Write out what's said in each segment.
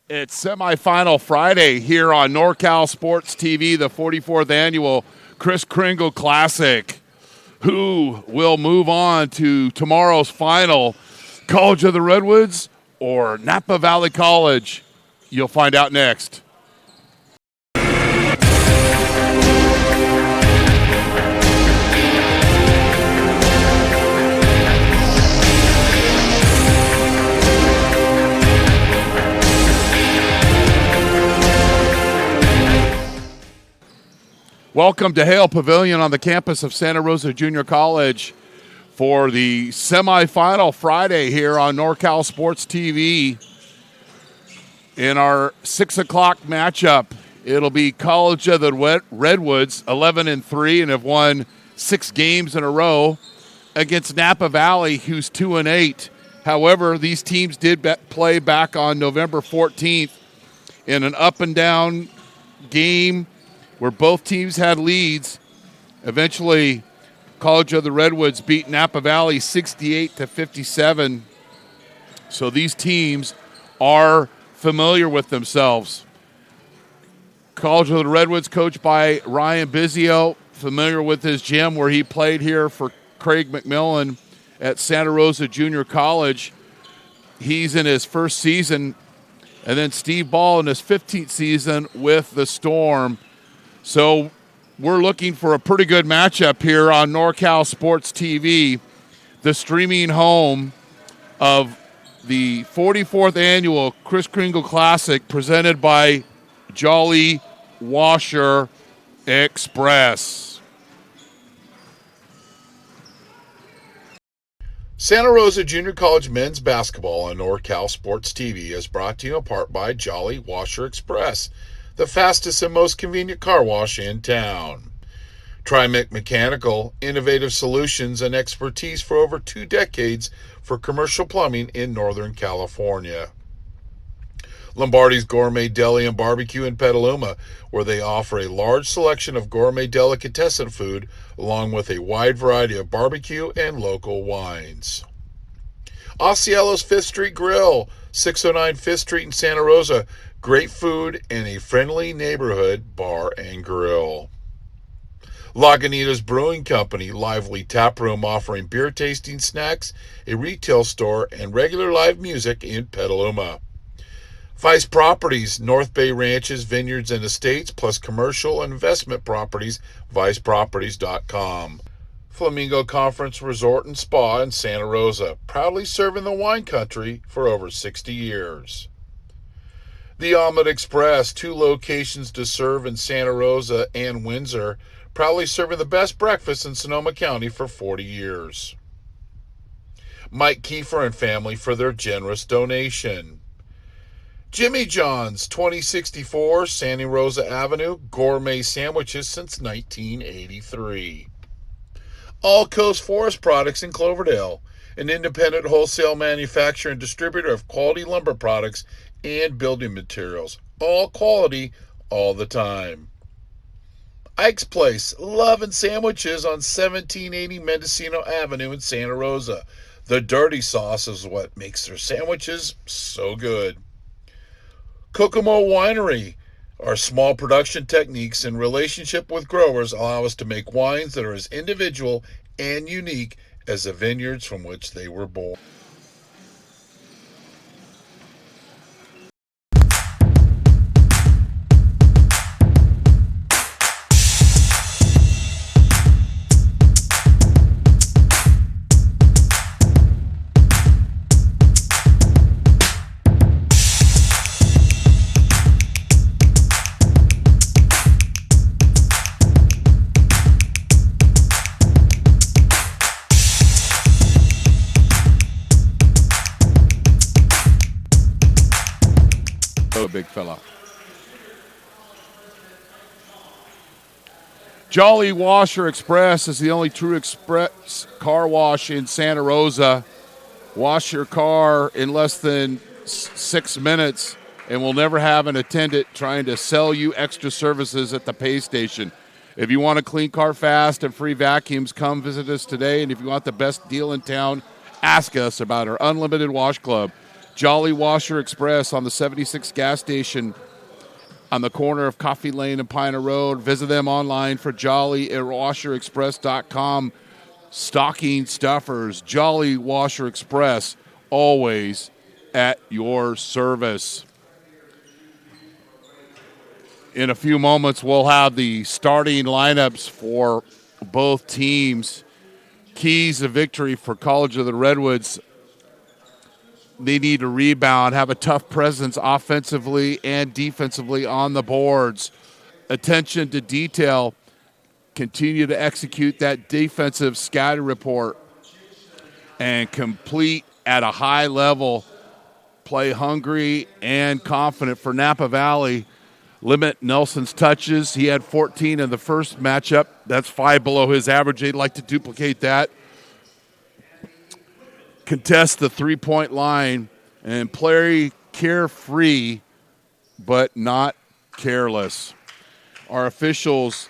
It's semifinal Friday here on NorCal Sports TV, the 44th annual Kris Kringle Classic. Who will move on to tomorrow's final? College of the Redwoods or Napa Valley College? You'll find out next. Welcome to Hale Pavilion on the campus of Santa Rosa Junior College for the semifinal Friday here on NorCal Sports TV. In our 6 o'clock matchup, it'll be College of the Redwoods, 11-3, and have won 6 games in a row, against Napa Valley, who's 2-8. However, these teams did play back on November 14th in an up-and-down game where both teams had leads. Eventually, College of the Redwoods beat Napa Valley 68-57. So these teams are familiar with themselves. College of the Redwoods, coached by Ryan Bizio, familiar with his gym where he played here for Craig McMillan at Santa Rosa Junior College. He's in his first season. And then Steve Ball in his 15th season with the Storm. So we're looking for a pretty good matchup here on NorCal Sports TV, the streaming home of the 44th annual Kris Kringle Classic presented by Jolly Washer Express. Santa Rosa Junior College men's basketball on NorCal Sports TV is brought to you in part by Jolly Washer Express, the fastest and most convenient car wash in town. Trimec Mechanical, innovative solutions and expertise for over 2 decades for commercial plumbing in Northern California. Lombardi's Gourmet Deli and Barbecue in Petaluma, where they offer a large selection of gourmet delicatessen food along with a wide variety of barbecue and local wines. Osceola's Fifth Street Grill, 609 Fifth Street in Santa Rosa. Great food and a friendly neighborhood bar and grill. Lagunitas Brewing Company, lively tap room offering beer tasting snacks, a retail store, and regular live music in Petaluma. Vice Properties, North Bay Ranches, Vineyards, and Estates, plus commercial and investment properties, viceproperties.com. Flamingo Conference Resort and Spa in Santa Rosa, proudly serving the wine country for over 60 years. The Omelet Express, 2 locations to serve in Santa Rosa and Windsor, proudly serving the best breakfast in Sonoma County for 40 years. Mike Kiefer and family for their generous donation. Jimmy John's, 2064 Santa Rosa Avenue, gourmet sandwiches since 1983. All Coast Forest Products in Cloverdale, an independent wholesale manufacturer and distributor of quality lumber products and building materials. All quality, all the time. Ike's Place, Love and Sandwiches on 1780 Mendocino Avenue in Santa Rosa. The dirty sauce is what makes their sandwiches so good. Kokomo Winery. Our small production techniques and relationship with growers allow us to make wines that are as individual and unique as the vineyards from which they were born. Big fella. Jolly Washer Express is the only true express car wash in Santa Rosa. Wash your car in less than 6 minutes and we'll never have an attendant trying to sell you extra services at the pay station. If you want a clean car fast and free vacuums, come visit us today. And if you want the best deal in town, ask us about our unlimited wash club. Jolly Washer Express on the 76 gas station on the corner of Coffee Lane and Piner Road. Visit them online for jollywasherexpress.com. Stocking stuffers, Jolly Washer Express, always at your service. In a few moments, we'll have the starting lineups for both teams. Keys of victory for College of the Redwoods. They need to rebound, have a tough presence offensively and defensively on the boards. Attention to detail. Continue to execute that defensive scouting report and complete at a high level. Play hungry and confident for Napa Valley. Limit Nelson's touches. He had 14 in the first matchup. That's 5 below his average. They'd like to duplicate that. Contest the three-point line and play carefree but not careless. Our officials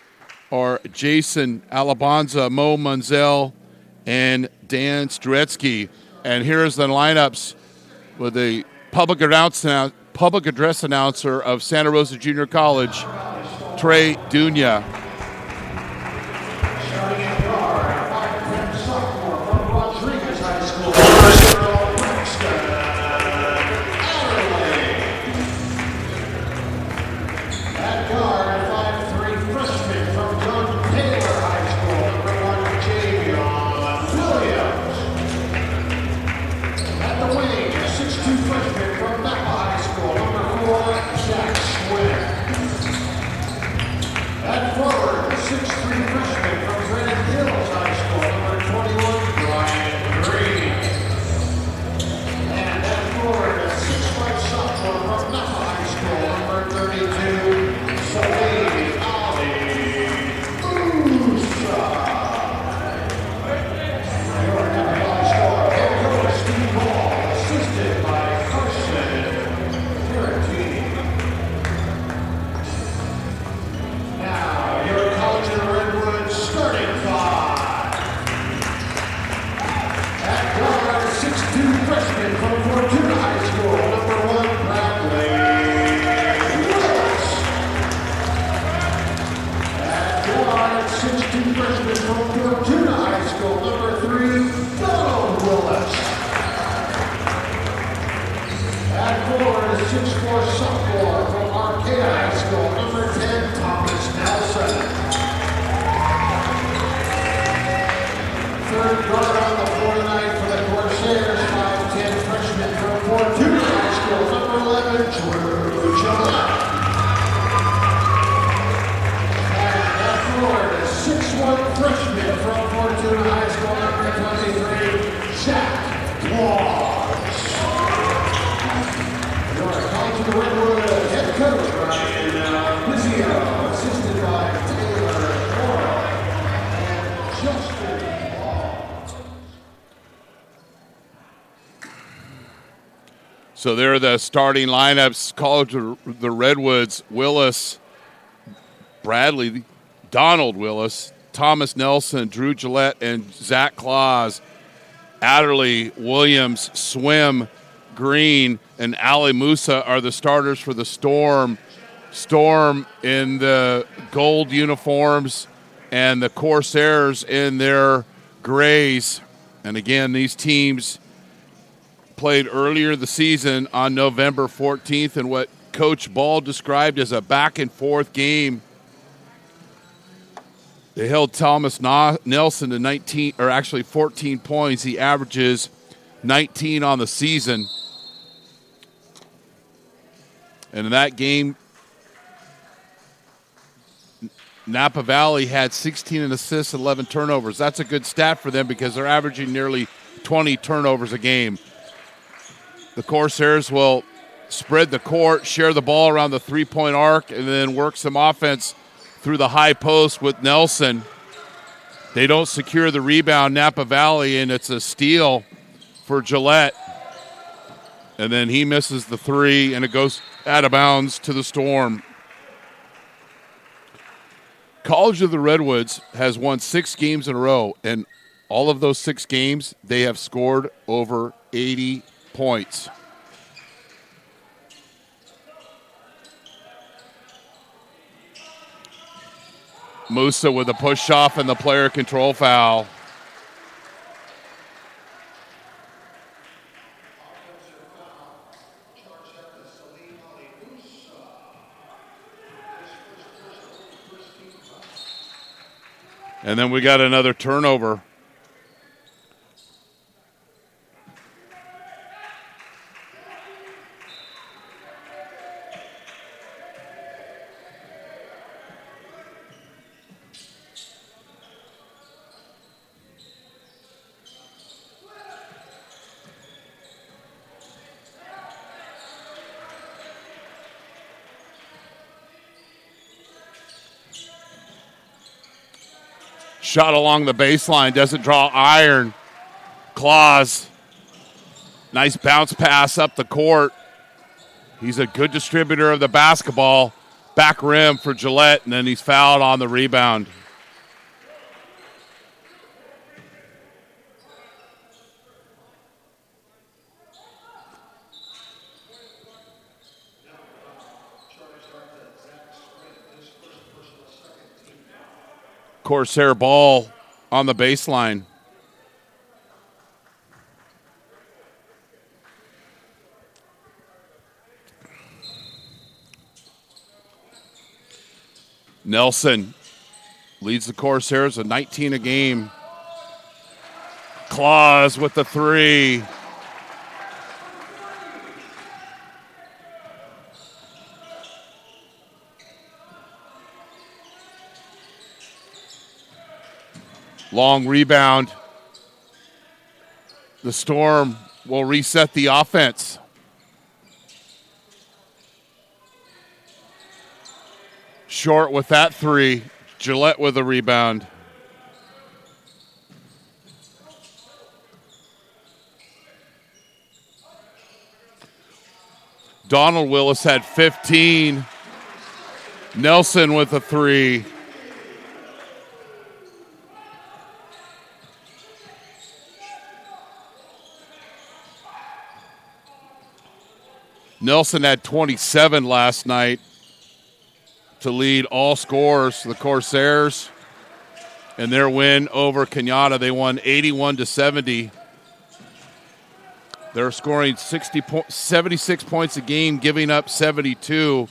are Jason Alabanza, Mo Munzel, and Dan Struetsky. And here's the lineups with the public address announcer of Santa Rosa Junior College, Trey Dunya. So they're the starting lineups. College of the Redwoods, Willis, Bradley, Donald Willis, Thomas Nelson, Drew Gillette, and Zach Claus. Adderley, Williams, Swim, Green, and Ali Musa are the starters for the Storm. Storm in the gold uniforms and the Corsairs in their grays. And again, these teams played earlier the season on November 14th in what Coach Ball described as a back-and-forth game. They held Thomas Nelson to 14 points. He averages 19 on the season. And in that game, Napa Valley had 16 assists, 11 turnovers. That's a good stat for them because they're averaging nearly 20 turnovers a game. The Corsairs will spread the court, share the ball around the three-point arc, and then work some offense through the high post with Nelson. They don't secure the rebound, Napa Valley, and it's a steal for Gillette. And then he misses the three, and it goes out of bounds to the Storm. College of the Redwoods has won 6 games in a row, and all of those 6 games, they have scored over 80 points. Musa with a push off and the player control foul. And then we got another turnover. Shot along the baseline, doesn't draw iron. Claus, nice bounce pass up the court. He's a good distributor of the basketball. Back rim for Gillette, and then he's fouled on the rebound. Corsair ball on the baseline. Nelson leads the Corsairs at 19 a game. Claus with the three. Long rebound. The Storm will reset the offense. Short with that three. Gillette with a rebound. Donald Willis had 15. Nelson with a three. Nelson had 27 last night to lead all scorers. The Corsairs in their win over Kenyatta, they won 81-70. They're scoring 76 points a game, giving up 72,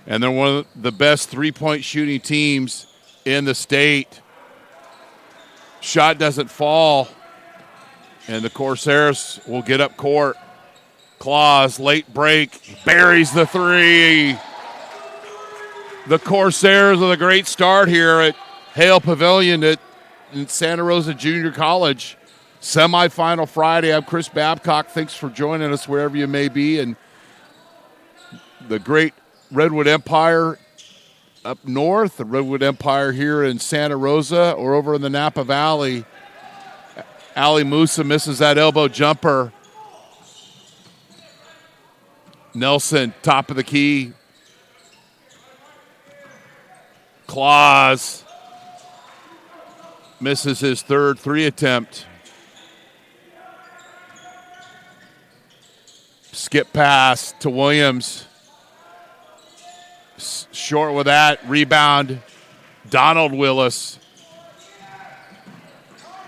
and they're one of the best three-point shooting teams in the state. Shot doesn't fall, and the Corsairs will get up court. Claus, late break, buries the three. The Corsairs with a great start here at Hale Pavilion in Santa Rosa Junior College. Semifinal Friday. I'm Chris Babcock. Thanks for joining us wherever you may be. And the great Redwood Empire up north, the Redwood Empire here in Santa Rosa, or over in the Napa Valley. Ali Musa misses that elbow jumper. Nelson, top of the key. Claus misses his third three attempt. Skip pass to Williams. Short with that. Rebound. Donald Willis.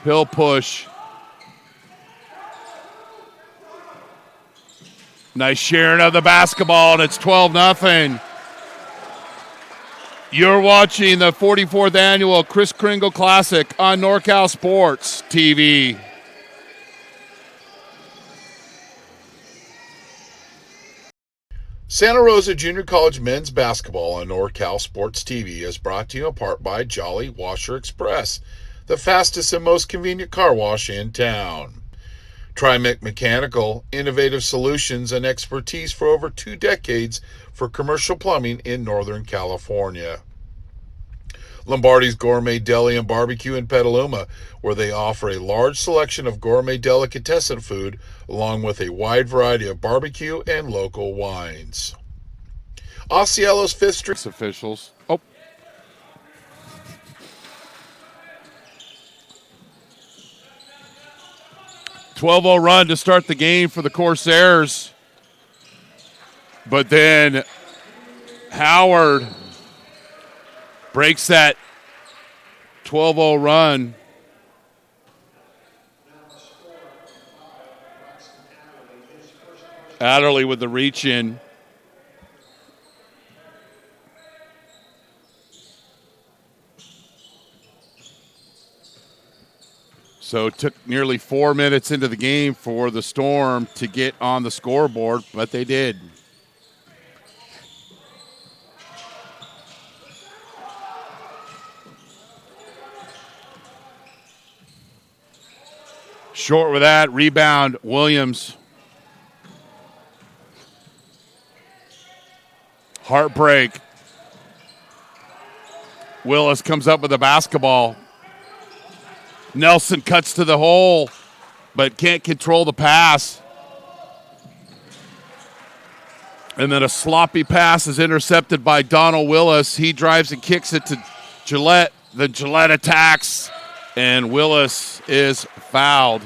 He'll push. Nice sharing of the basketball, and it's 12-0. You're watching the 44th annual Kris Kringle Classic on NorCal Sports TV. Santa Rosa Junior College men's basketball on NorCal Sports TV is brought to you in part by Jolly Washer Express, the fastest and most convenient car wash in town. Trimec Mechanical, innovative solutions and expertise for over 2 decades for commercial plumbing in Northern California. Lombardi's Gourmet Deli and Barbecue in Petaluma, where they offer a large selection of gourmet delicatessen food along with a wide variety of barbecue and local wines. Osceola's Fifth Street Officials. Oh. "12-0 run to start the game for the Corsairs. But then Howard breaks that 12-0 run. Adderley with the reach in. So it took nearly 4 minutes into the game for the Storm to get on the scoreboard, but they did. Short with that. Rebound, Williams. Heartbreak. Willis comes up with the basketball. Nelson cuts to the hole, but can't control the pass. And then a sloppy pass is intercepted by Donald Willis. He drives and kicks it to Gillette. Then Gillette attacks, and Willis is fouled.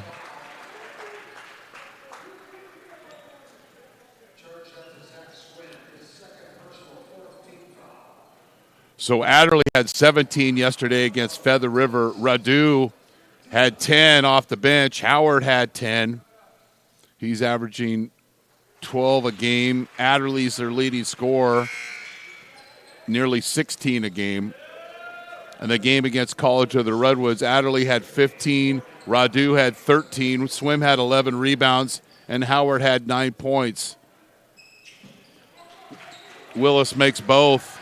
So Adderley had 17 yesterday against Feather River. Radu had 10 off the bench. Howard had 10. He's averaging 12 a game. Adderley's their leading scorer, nearly 16 a game. And the game against College of the Redwoods, Adderley had 15, Radu had 13, Swim had 11 rebounds, and Howard had 9 points. Willis makes both.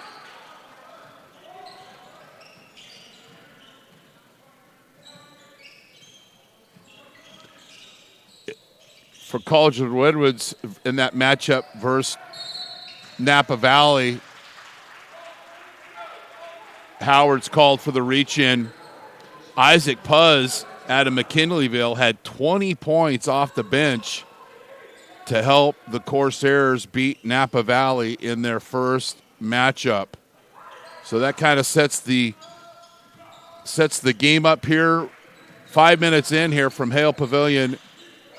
For College of the Redwoods in that matchup versus Napa Valley, Howard's called for the reach-in. Isaac Puz out of McKinleyville had 20 points off the bench to help the Corsairs beat Napa Valley in their first matchup. So that kind of sets the game up here. 5 minutes in here from Hale Pavilion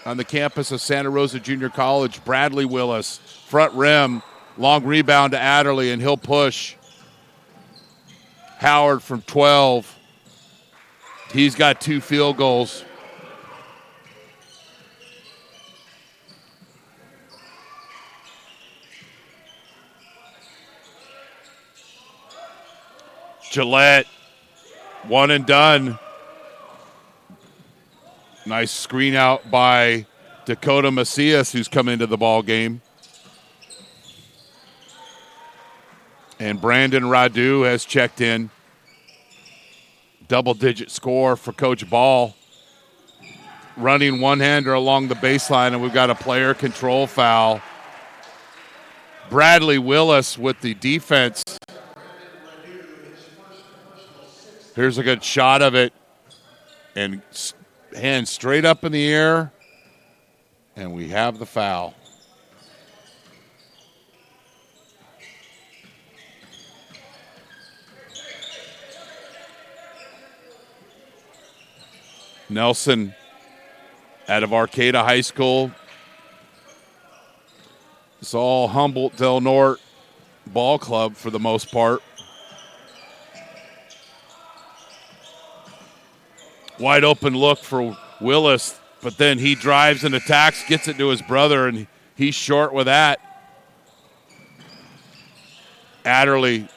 on the campus of Santa Rosa Junior College. Bradley Willis, front rim, long rebound to Adderley, and he'll push. Howard from 12. He's got 2 field goals. Gillette, one and done. Nice screen out by Dakota Macias, who's come into the ball game. And Brandon Radu has checked in. Double-digit score for Coach Ball. Running one-hander along the baseline, and we've got a player control foul. Bradley Willis with the defense. Here's a good shot of it. And hand straight up in the air, and we have the foul. Nelson out of Arcata High School. It's all Humboldt Del Norte ball club for the most part. Wide open look for Willis, but then he drives and attacks, gets it to his brother, and he's short with that. Adderley,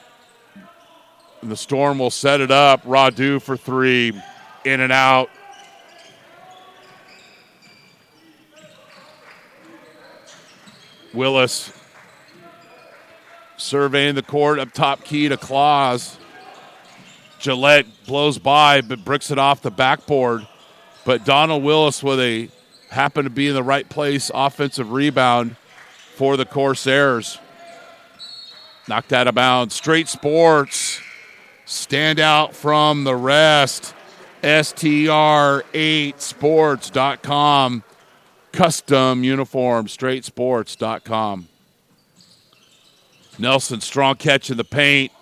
and the Storm will set it up. Radu for three, in and out. Willis surveying the court, up top key to Claus. Gillette blows by, but bricks it off the backboard. But Donald Willis happened to be in the right place, offensive rebound for the Corsairs. Knocked out of bounds. Straight Sports, stand out from the rest. STR8sports.com. Custom uniform, straightsports.com. Nelson, strong catch in the paint,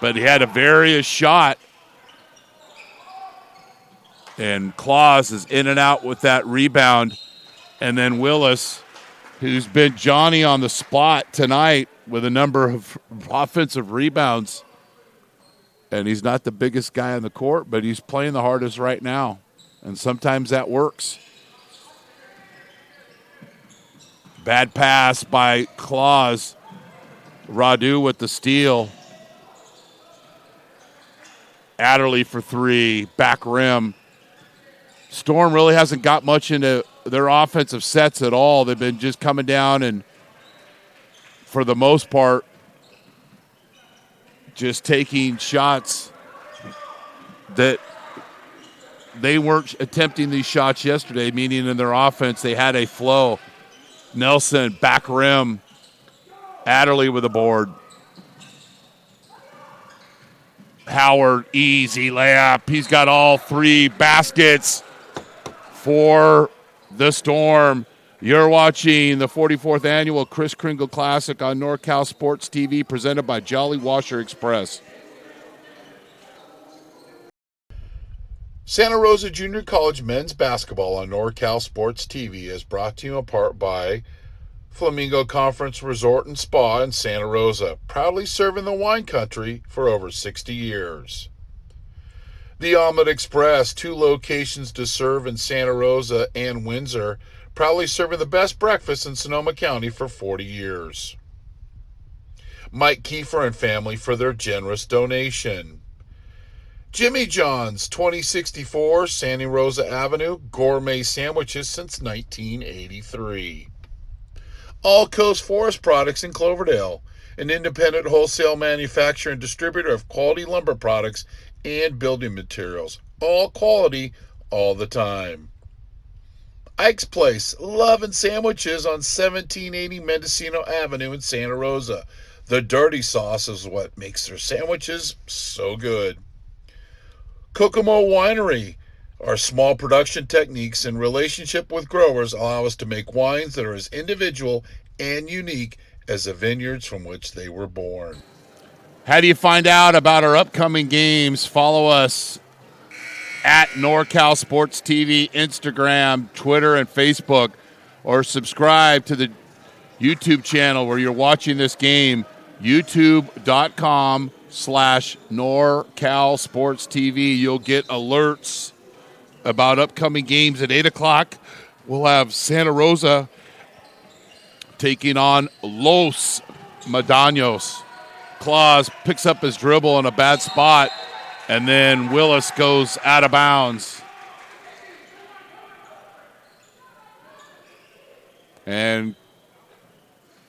but he had a various shot. And Claus is in and out with that rebound. And then Willis, who's been Johnny on the spot tonight with a number of offensive rebounds. And he's not the biggest guy on the court, but he's playing the hardest right now. And sometimes that works. Bad pass by Claus. Radu with the steal. Adderley for three. Back rim. Storm really hasn't got much into their offensive sets at all. They've been just coming down and, for the most part, just taking shots that they weren't attempting these shots yesterday, meaning in their offense they had a flow. Nelson, back rim. Adderley with a board. Howard, easy layup. He's got all three baskets for the Storm. You're watching the 44th Annual Kris Kringle Classic on NorCal Sports TV, presented by Jolly Washer Express. Santa Rosa Junior College men's basketball on NorCal Sports TV is brought to you in part by Flamingo Conference Resort and Spa in Santa Rosa, proudly serving the wine country for over 60 years. The Omelet Express, 2 locations to serve in Santa Rosa and Windsor, proudly serving the best breakfast in Sonoma County for 40 years. Mike Kiefer and family for their generous donation. Jimmy John's, 2064 Santa Rosa Avenue, gourmet sandwiches since 1983. All Coast Forest Products in Cloverdale, an independent wholesale manufacturer and distributor of quality lumber products and building materials. All quality, all the time. Ike's Place, love and sandwiches on 1780 Mendocino Avenue in Santa Rosa. The dirty sauce is what makes their sandwiches so good. Kokomo Winery. Our small production techniques and relationship with growers allow us to make wines that are as individual and unique as the vineyards from which they were born. How do you find out about our upcoming games? Follow us at NorCal Sports TV, Instagram, Twitter, and Facebook, or subscribe to the YouTube channel where you're watching this game, youtube.com/NorCal Sports TV. You'll get alerts about upcoming games at 8 o'clock. We'll have Santa Rosa taking on Los Medanos. Claus picks up his dribble in a bad spot, and then Willis goes out of bounds. And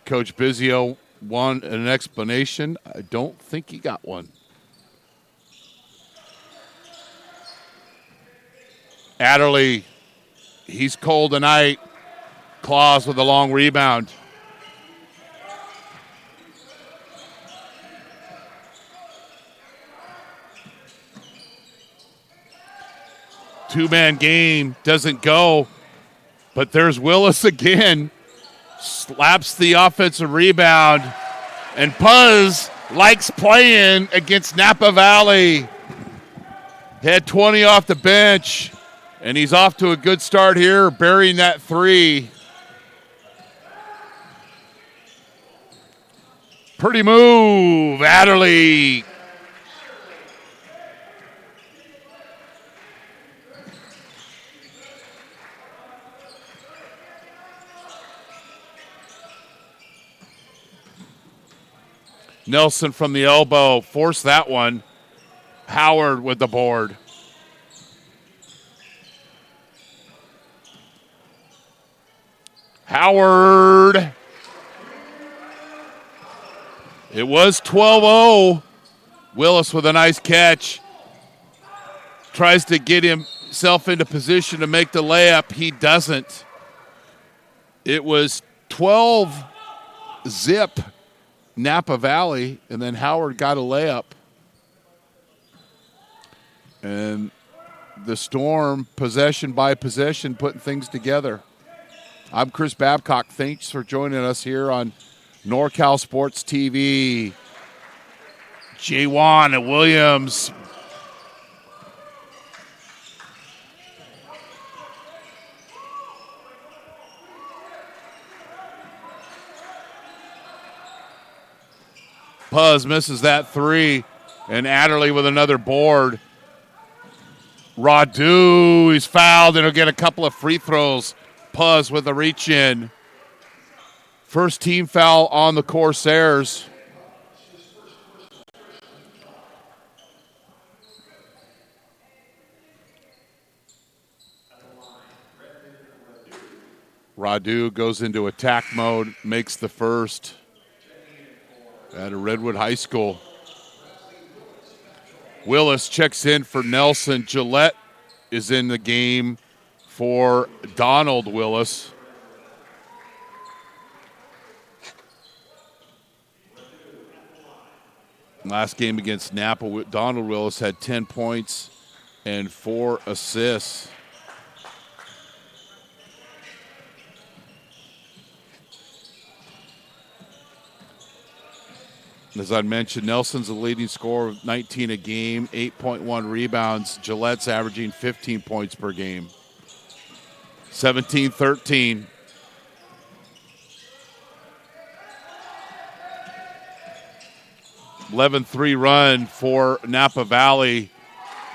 Coach Bizio wanted an explanation. I don't think he got one. Adderley, he's cold tonight. Claus with a long rebound. Two-man game doesn't go, but there's Willis again. Slaps the offensive rebound, and Puz likes playing against Napa Valley. Had 20 off the bench And he's off to a good start here, burying that three. Pretty move, Adderley. Nelson from the elbow, forced that one. Howard with the board. Howard. It was 12-0. Willis with a nice catch. Tries to get himself into position to make the layup. He doesn't. It was 12-zip Napa Valley, and then Howard got a layup. And the Storm, possession by possession, putting things together. I'm Chris Babcock. Thanks for joining us here on NorCal Sports TV. J1 and Williams. Puz misses that three, and Adderley with another board. Radu, he's fouled, and he'll get a couple of free throws. Puz with a reach in. First team foul on the Corsairs. Radu goes into attack mode, makes the first at a Redwood High School. Willis checks in for Nelson. Gillette is in the game for Donald Willis. Last game against Napa, Donald Willis had 10 points and 4 assists. As I mentioned, Nelson's the leading scorer with 19 a game, 8.1 rebounds. Gillette's averaging 15 points per game. 17-13. (11-3) run for Napa Valley.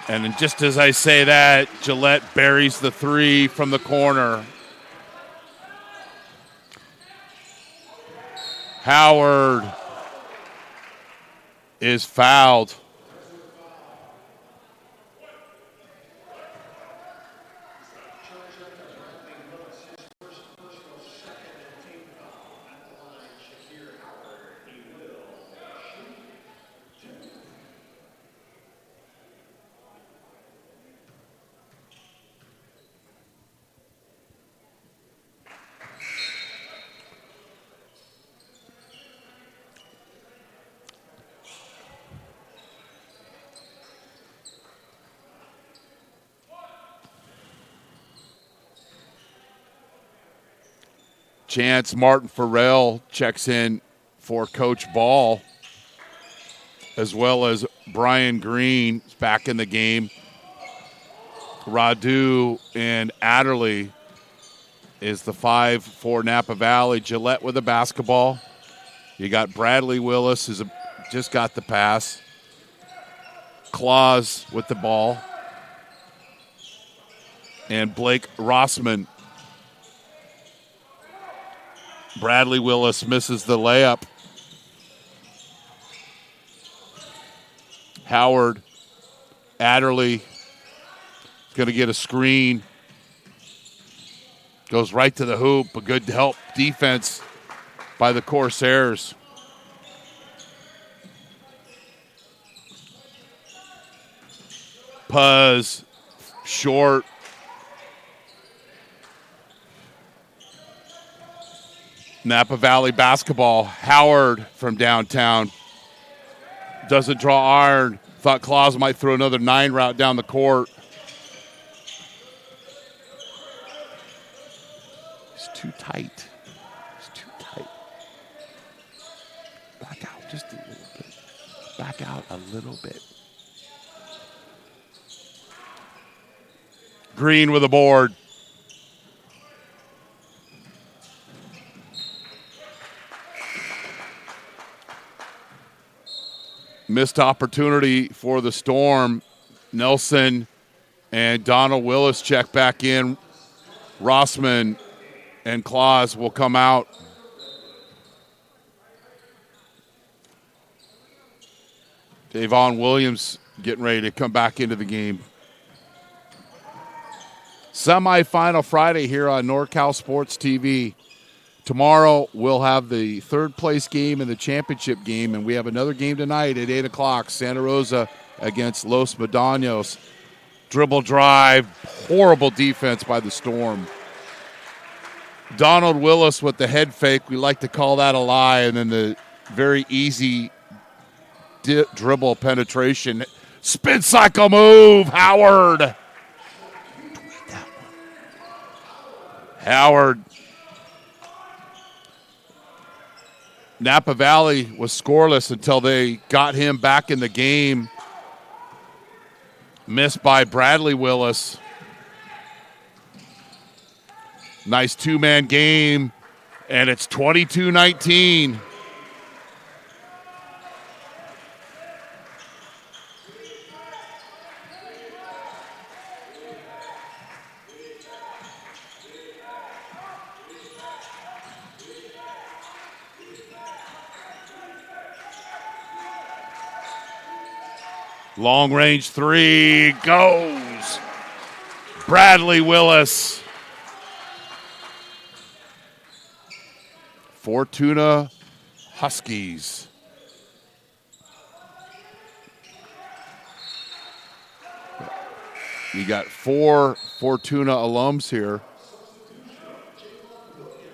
And then just as I say that, Gillette buries the three from the corner. Howard is fouled. Chance Martin Farrell checks in for Coach Ball, as well as Brian Green is back in the game. Radu and Adderley is the 5 for Napa Valley. Gillette with the basketball. You got Bradley Willis, who's just got the pass. Claus with the ball. And Blake Rossman. Bradley Willis misses the layup. Howard, Adderley is going to get a screen. Goes right to the hoop. A good help defense by the Corsairs. Puz, short. Napa Valley basketball. Howard from downtown. Doesn't draw iron. Thought Claus might throw another 9 route down the court. It's too tight. It's too tight. Back out just a little bit. Back out a little bit. Green with a board. Missed opportunity for the Storm. Nelson and Donald Willis check back in. Rossman and Claus will come out. Davon Williams getting ready to come back into the game. Semi-final Friday here on NorCal Sports TV. Tomorrow we'll have the third-place game and the championship game, and we have another game tonight at 8 o'clock, Santa Rosa against Los Medanos. Dribble drive, horrible defense by the Storm. Donald Willis with the head fake, we like to call that a lie, and then the very easy dribble penetration. Spin cycle move, Howard. Howard. Napa Valley was scoreless until they got him back in the game. Missed by Bradley Willis. Nice two-man game, and it's 22-19. Long range three goes. Bradley Willis. Fortuna Huskies. You got 4 Fortuna alums here.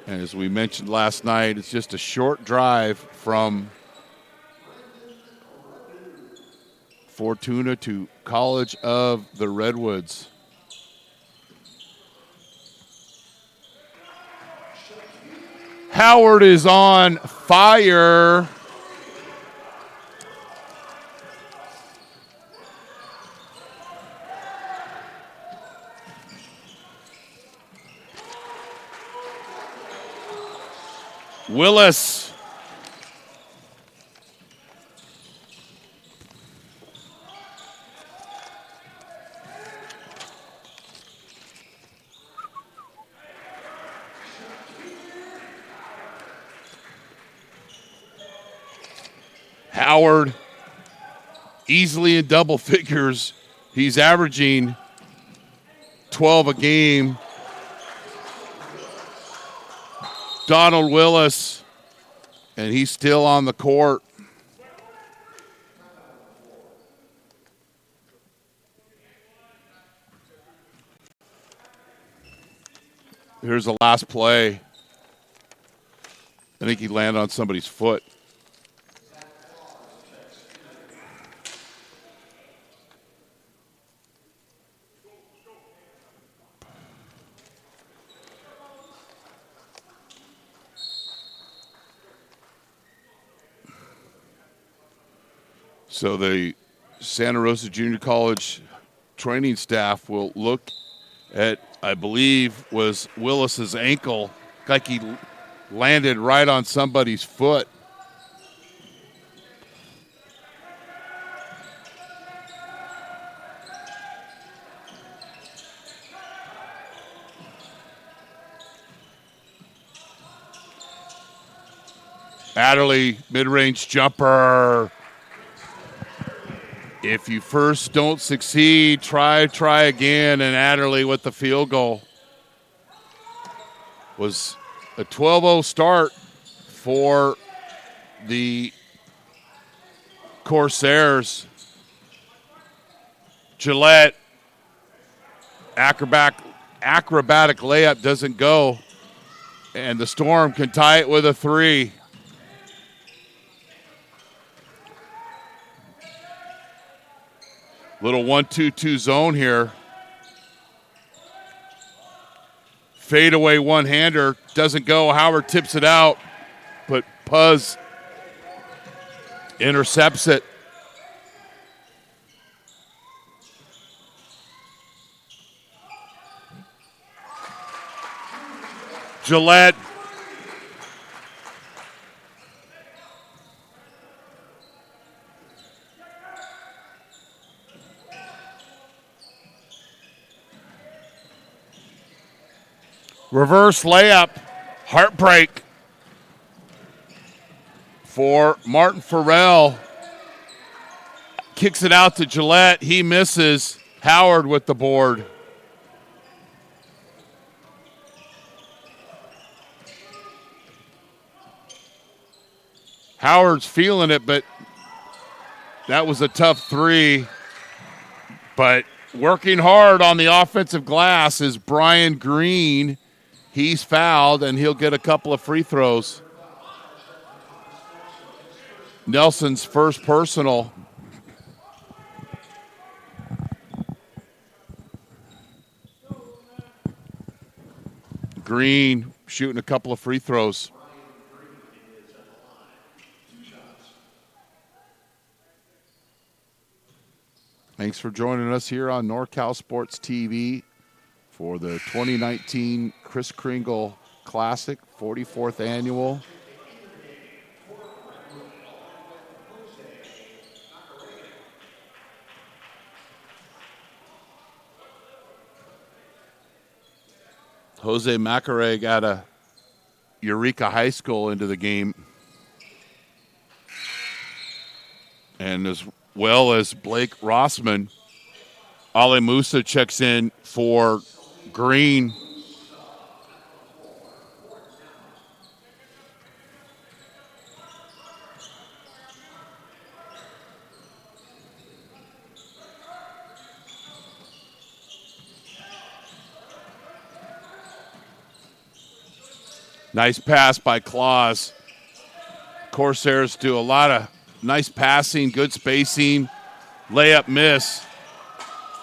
And as we mentioned last night, it's just a short drive from Fortuna to College of the Redwoods. Howard is on fire. Willis. Howard, easily in double figures. He's averaging 12 a game. Donald Willis, and he's still on the court. Here's the last play. I think he landed on somebody's foot. So the Santa Rosa Junior College training staff will look at, I believe, was Willis's ankle, like he landed right on somebody's foot. Adderley, mid-range jumper. If you first don't succeed, try again. And Adderley with the field goal. Was a 12-0 start for the Corsairs. Gillette, acrobatic layup doesn't go. And the Storm can tie it with a 3. Little 1-2-2 zone here. Fadeaway one-hander. Doesn't go. Howard tips it out. But Puz intercepts it. Gillette. Reverse layup. Heartbreak for Martin Farrell. Kicks it out to Gillette. He misses. Howard with the board. Howard's feeling it, but that was a tough three. But working hard on the offensive glass is Brian Green. He's fouled, and he'll get a couple of free throws. Nelson's first personal. Green shooting a couple of free throws. Thanks for joining us here on NorCal Sports TV for the 2019 Kris Kringle Classic, 44th annual. Jose Macareg out of Eureka High School into the game. And as well as Blake Rossman, Ale Musa checks in for Green. Nice pass by Claus. Corsairs do a lot of nice passing, good spacing. Layup miss.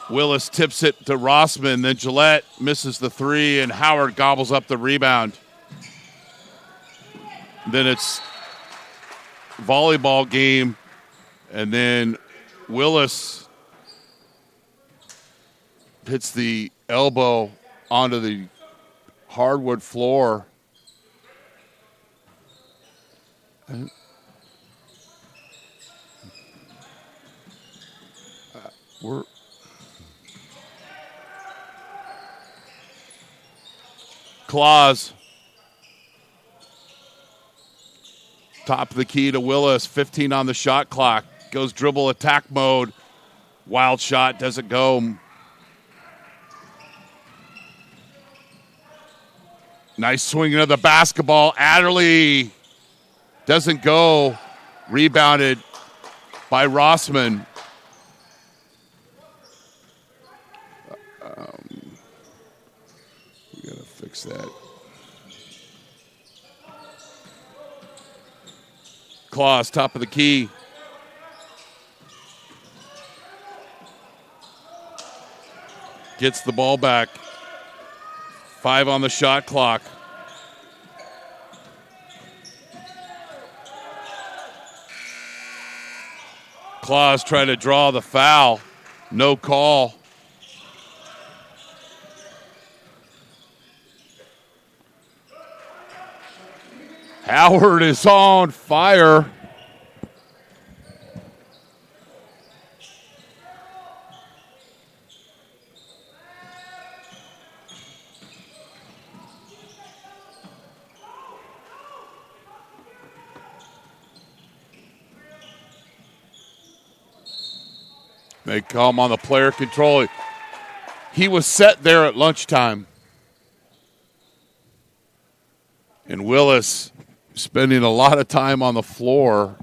Willis tips it to Rossman. Then Gillette misses the three, and Howard gobbles up the rebound. Then it's volleyball game, and then Willis hits the elbow onto the hardwood floor. We're Claus. Top of the key to Willis. 15 on the shot clock. Goes dribble attack mode. Wild shot doesn't go. Nice swinging of the basketball. Adderley doesn't go. Rebounded by Rossman. We got to fix that. Claus, top of the key. Gets the ball back. 5 on the shot clock. Claus trying to draw the foul. No call. Howard is on fire. They come on the player control. He was set there at lunchtime. And Willis spending a lot of time on the floor.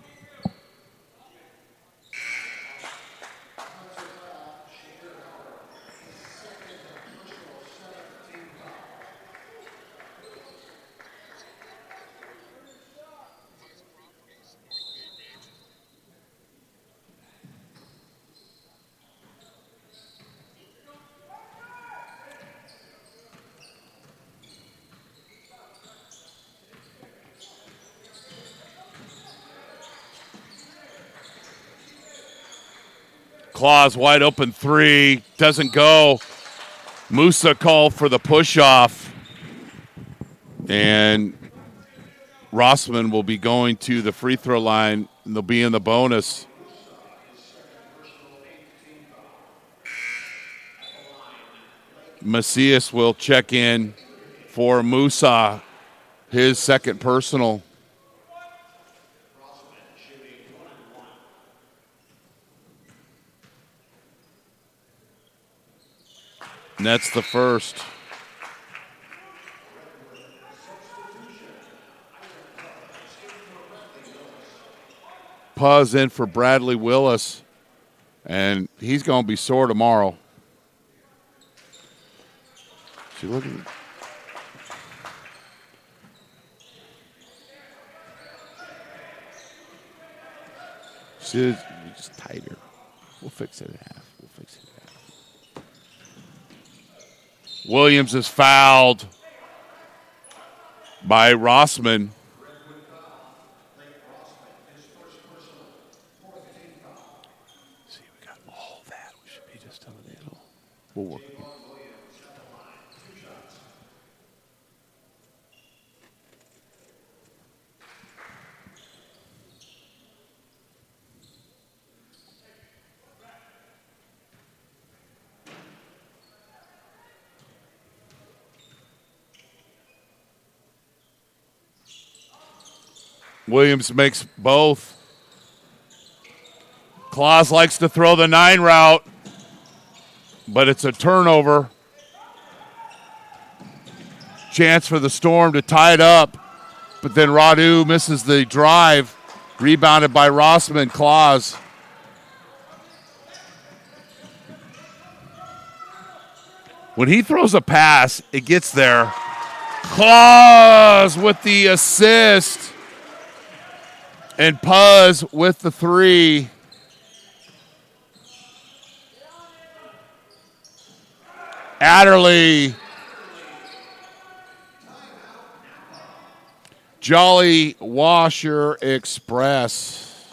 Claus wide open three. Doesn't go. Musa called for the push off. And Rossman will be going to the free throw line, and they'll be in the bonus. Macias will check in for Musa, his second personal. And that's the first. Puz in for Bradley Willis, and he's going to be sore tomorrow. See, look at it. See, it's tighter. We'll fix it in half. Williams is fouled by Rossman. See, we got all that. We should be just on the middle. We'll work it. Williams makes both. Claus likes to throw the 9 route, but it's a turnover. Chance for the Storm to tie it up, but then Radu misses the drive, rebounded by Rossman. Claus. When he throws a pass, it gets there. Claus with the assist. And Puz with the 3. Adderley. Jolly Washer Express.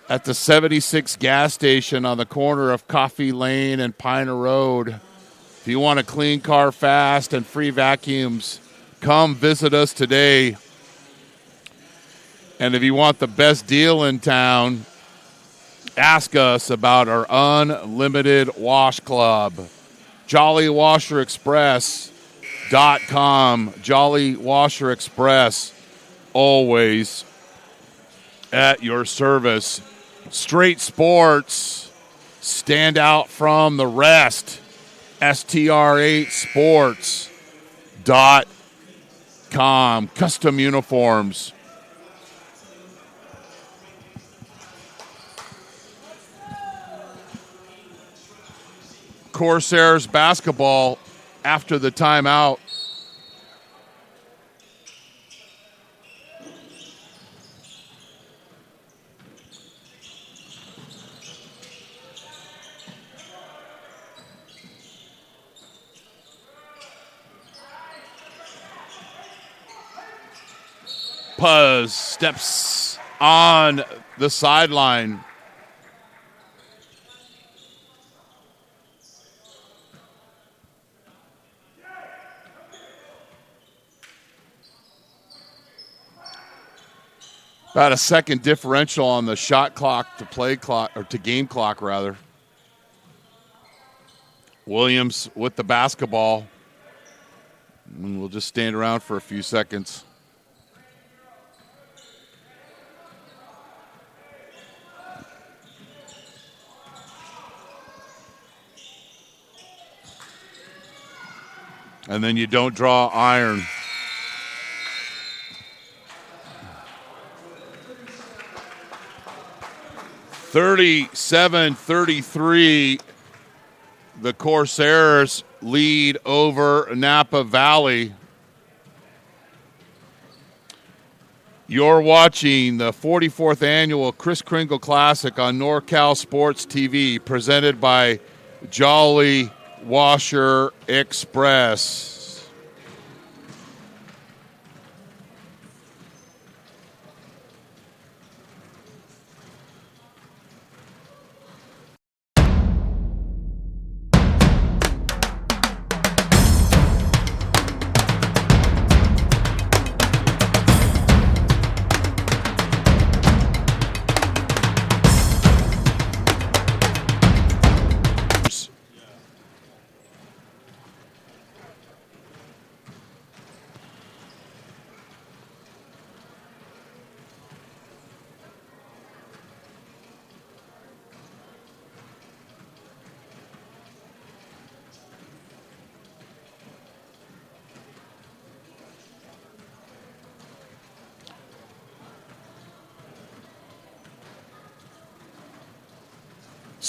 At the 76 gas station on the corner of Coffee Lane and Piner Road. If you want a clean car fast and free vacuums, come visit us today. And if you want the best deal in town, ask us about our unlimited wash club. JollyWasherExpress.com. Jolly Washer Express, always at your service. Straight Sports, stand out from the rest. STR8sports.com. Custom uniforms. Corsairs basketball after the timeout. Puz steps on the sideline. About a second differential on the shot clock to play clock, or to game clock, rather. Williams with the basketball. And we'll just stand around for a few seconds. And then you don't draw iron. (37-33), the Corsairs lead over Napa Valley. You're watching the 44th annual Kris Kringle Classic on NorCal Sports TV, presented by Jolly Washer Express.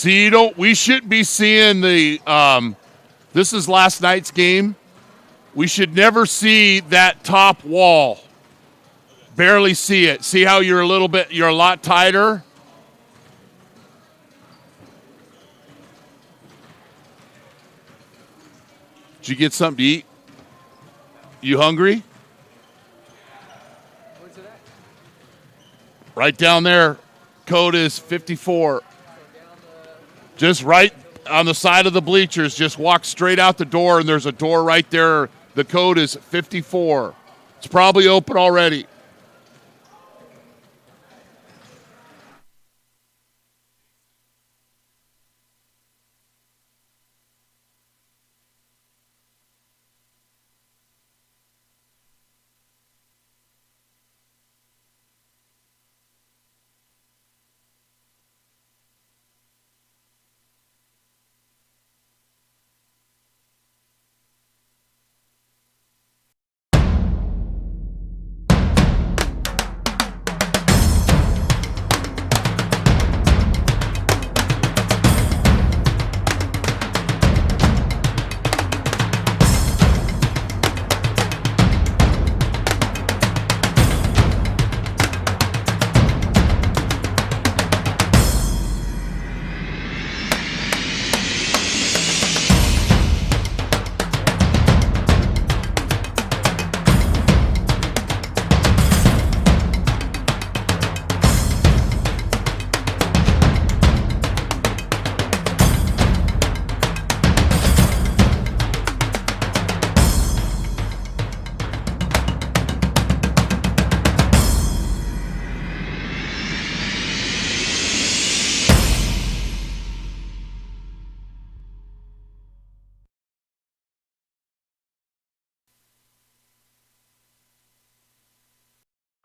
See, we shouldn't be seeing the this is last night's game. We should never see that top wall. Barely see it. See how you're a lot tighter? Did you get something to eat? You hungry? Where's it at? Right down there. Code is 54. Just right on the side of the bleachers. Just walk straight out the door, and there's a door right there. The code is 54. It's probably open already.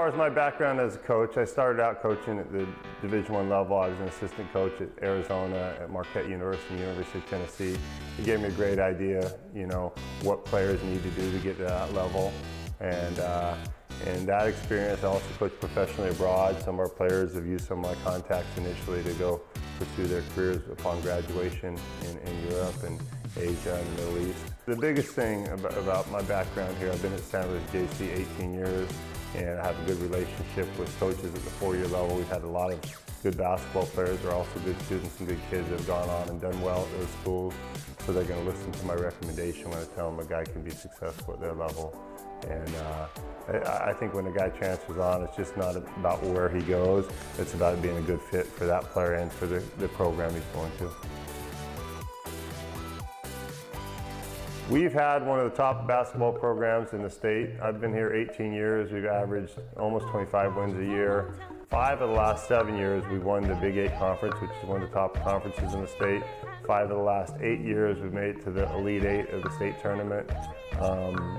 As far as my background as a coach, I started out coaching at the Division I level. I was an assistant coach at Arizona, at Marquette University, University of Tennessee. It gave me a great idea, what players need to do to get to that level. And that experience, I also coached professionally abroad. Some of our players have used some of my contacts initially to go pursue their careers upon graduation in Europe and Asia and the Middle East. The biggest thing about my background here, I've been at San Luis JC 18 years. And I have a good relationship with coaches at the 4-year level. We've had a lot of good basketball players. They're also good students and good kids that have gone on and done well at those schools. So they're going to listen to my recommendation when I tell them a guy can be successful at their level. And I think when a guy transfers on, it's just not about where he goes. It's about being a good fit for that player and for the program he's going to. We've had one of the top basketball programs in the state. I've been here 18 years. We've averaged almost 25 wins a year. 5 of the last 7 years, we've won the Big 8 Conference, which is one of the top conferences in the state. 5 of the last 8 years, we've made it to the Elite 8 of the state tournament.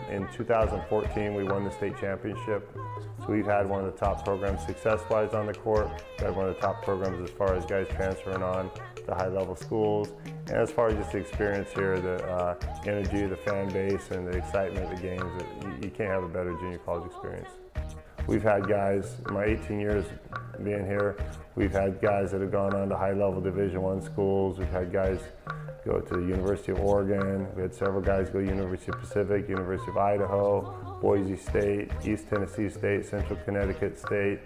In 2014, we won the state championship. So we've had one of the top programs success-wise on the court. We've had one of the top programs as far as guys transferring on to high-level schools. And as far as just the experience here, the energy, the fan base, and the excitement of the games, you can't have a better junior college experience. We've had guys, in my 18 years being here, we've had guys that have gone on to high-level Division I schools. We've had guys go to the University of Oregon. We had several guys go to University of Pacific, University of Idaho, Boise State, East Tennessee State, Central Connecticut State,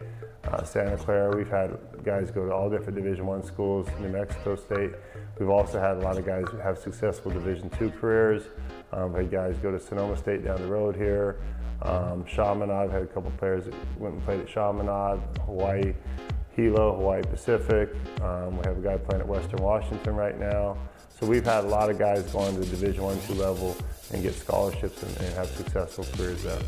Santa Clara. We've had guys go to all different Division I schools, New Mexico State. We've also had a lot of guys who have successful Division II careers. We've had guys go to Sonoma State down the road here. Chaminade, I've had a couple players that went and played at Chaminade, Hawaii Hilo, Hawaii Pacific. We have a guy playing at Western Washington right now. So we've had a lot of guys go on to the Division I, II level and get scholarships and have successful careers there.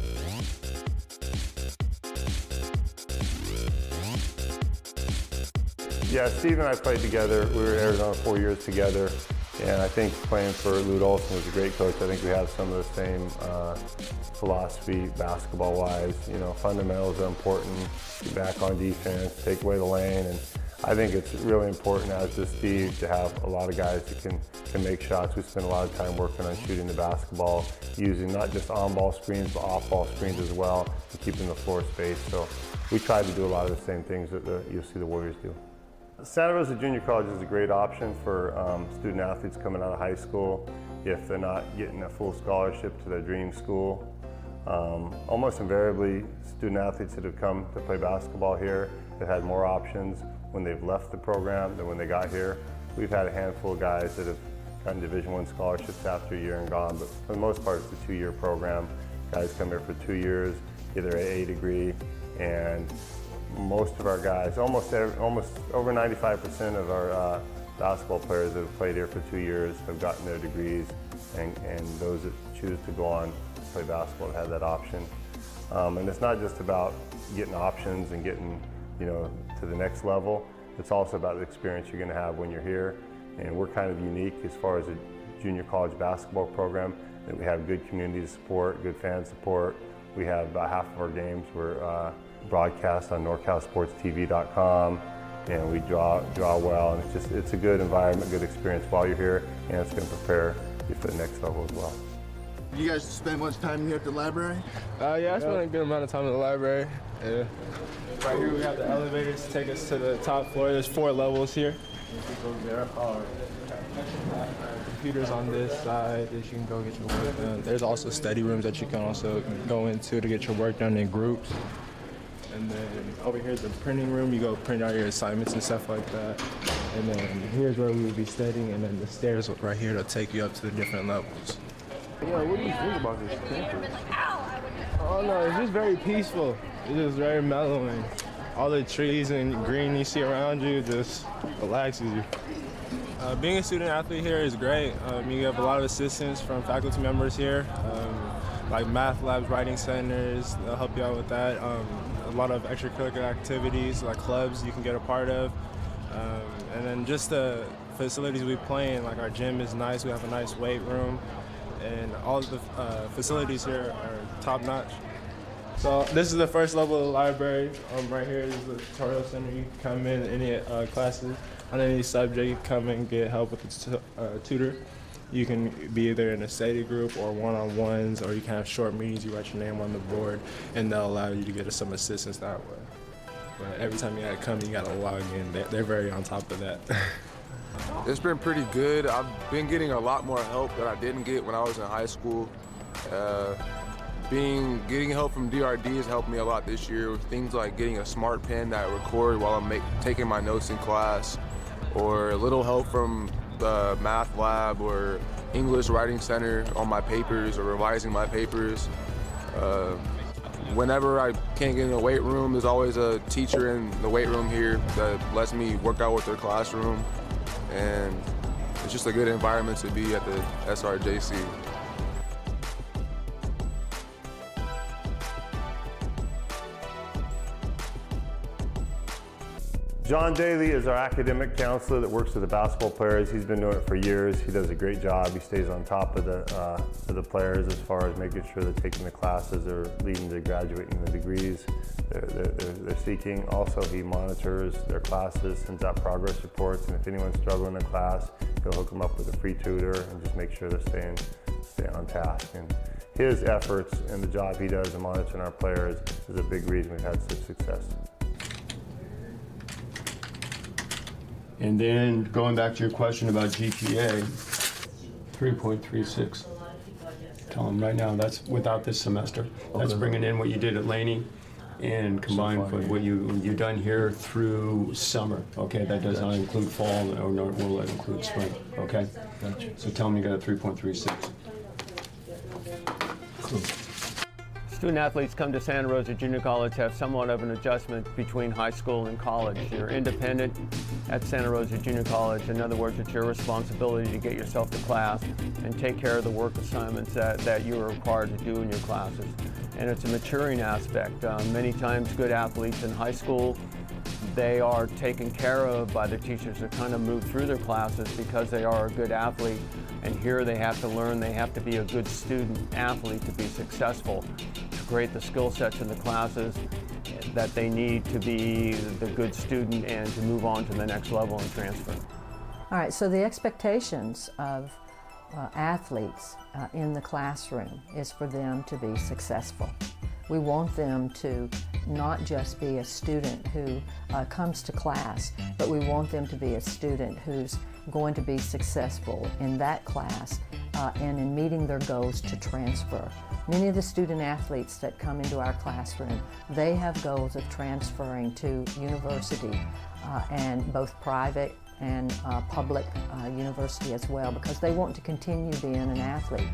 Yeah, Steve and I played together. We were at Arizona 4 years together. And I think playing for Lute Olson was a great coach. I think we have some of the same philosophy basketball-wise. Fundamentals are important. Get back on defense, take away the lane. And I think it's really important, as does Steve, to have a lot of guys that can make shots. We spend a lot of time working on shooting the basketball, using not just on-ball screens, but off-ball screens as well, and keeping the floor spaced. So we try to do a lot of the same things that you'll see the Warriors do. Santa Rosa Junior College is a great option for student athletes coming out of high school if they're not getting a full scholarship to their dream school. Almost invariably, student athletes that have come to play basketball here have had more options when they've left the program than when they got here. We've had a handful of guys that have gotten Division I scholarships after a year and gone, but for the most part it's a 2-year program. Guys come here for 2 years, get their AA degree, and most of our guys, almost over 95% of our basketball players that have played here for 2 years have gotten their degrees, and those that choose to go on to play basketball have that option. And it's not just about getting options and getting, to the next level. It's also about the experience you're going to have when you're here. And we're kind of unique as far as a junior college basketball program, that we have good community support, good fan support. We have about half of our games were broadcast on NorCal SportsTV.com, and we draw well, and it's a good environment, good experience while you're here, and it's going to prepare you for the next level as well. You guys spend much time here at the library? Yeah, I spent a good amount of time in the library. Yeah. Right here we have the elevators to take us to the top floor. There's 4 levels here. Computers on this side that you can go get your work done. There's also study rooms that you can also go into to get your work done in groups. And then over here is the printing room. You go print out your assignments and stuff like that. And then here's where we would be studying, and then the stairs right here to take you up to the different levels. Yeah, what do you think about this campus? Oh no, it's just very peaceful. It's just very mellowing. All the trees and green you see around you just relaxes you. Being a student athlete here is great. You have a lot of assistance from faculty members here, like math labs, writing centers, they'll help you out with that. A lot of extracurricular activities like clubs you can get a part of. And then just the facilities we play in, like our gym is nice, we have a nice weight room, and all of the facilities here are top notch. So this is the first level of the library. Right here is the tutorial center. You can come in any classes on any subject. You can come and get help with a tutor. You can be either in a study group or one-on-ones, or you can have short meetings. You write your name on the board, and they'll allow you to get some assistance that way. But every time you gotta come, you gotta log in. They're very on top of that. It's been pretty good. I've been getting a lot more help that I didn't get when I was in high school. Getting help from DRD has helped me a lot this year. Things like getting a smart pen that I record while I'm taking my notes in class, or a little help from the math lab or English writing center on my papers or revising my papers. Whenever I can't get in the weight room, there's always a teacher in the weight room here that lets me work out with their classroom, and it's just a good environment to be at the SRJC. John Daly is our academic counselor that works with the basketball players. He's been doing it for years. He does a great job. He stays on top of the players as far as making sure they're taking the classes or leading to graduating the degrees they're seeking. Also, he monitors their classes, sends out progress reports, and if anyone's struggling in class, he'll hook them up with a free tutor and just make sure they're staying on task. And his efforts and the job he does in monitoring our players is a big reason we've had such success. And then going back to your question about GPA, 3.36. Tell them right now that's without this semester. That's bringing in what you did at Laney and combined with what you've done here through summer. Okay, that does not include fall, or nor will it include spring. Okay, gotcha. So tell them you got a 3.36. Cool. Student athletes come to Santa Rosa Junior College have somewhat of an adjustment between high school and college. You're independent at Santa Rosa Junior College. In other words, it's your responsibility to get yourself to class and take care of the work assignments that you are required to do in your classes. And it's a maturing aspect. Many times good athletes in high school, they are taken care of by the teachers to kind of move through their classes because they are a good athlete. And here they have to learn, they have to be a good student athlete to be successful, to create the skill sets in the classes that they need to be the good student and to move on to the next level and transfer. All right, so the expectations of athletes in the classroom is for them to be successful. We want them to not just be a student who comes to class, but we want them to be a student who's going to be successful in that class and in meeting their goals to transfer. Many of the student athletes that come into our classroom, they have goals of transferring to university and both private and public university as well, because they want to continue being an athlete.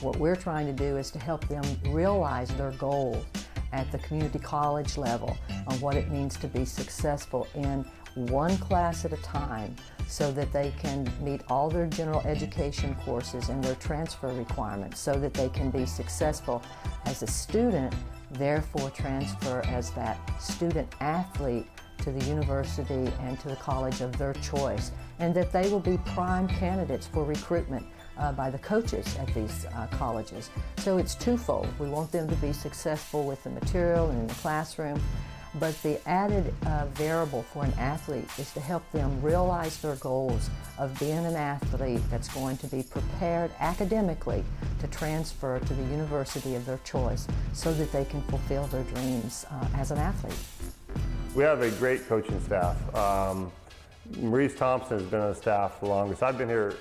What we're trying to do is to help them realize their goals at the community college level on what it means to be successful in one class at a time, so that they can meet all their general education courses and their transfer requirements, so that they can be successful as a student, therefore transfer as that student athlete to the university and to the college of their choice, and that they will be prime candidates for recruitment by the coaches at these colleges. So it's twofold. We want them to be successful with the material and in the classroom, but the added variable for an athlete is to help them realize their goals of being an athlete that's going to be prepared academically to transfer to the university of their choice, so that they can fulfill their dreams as an athlete. We have a great coaching staff. Maurice Thompson has been on the staff the longest. I've been here,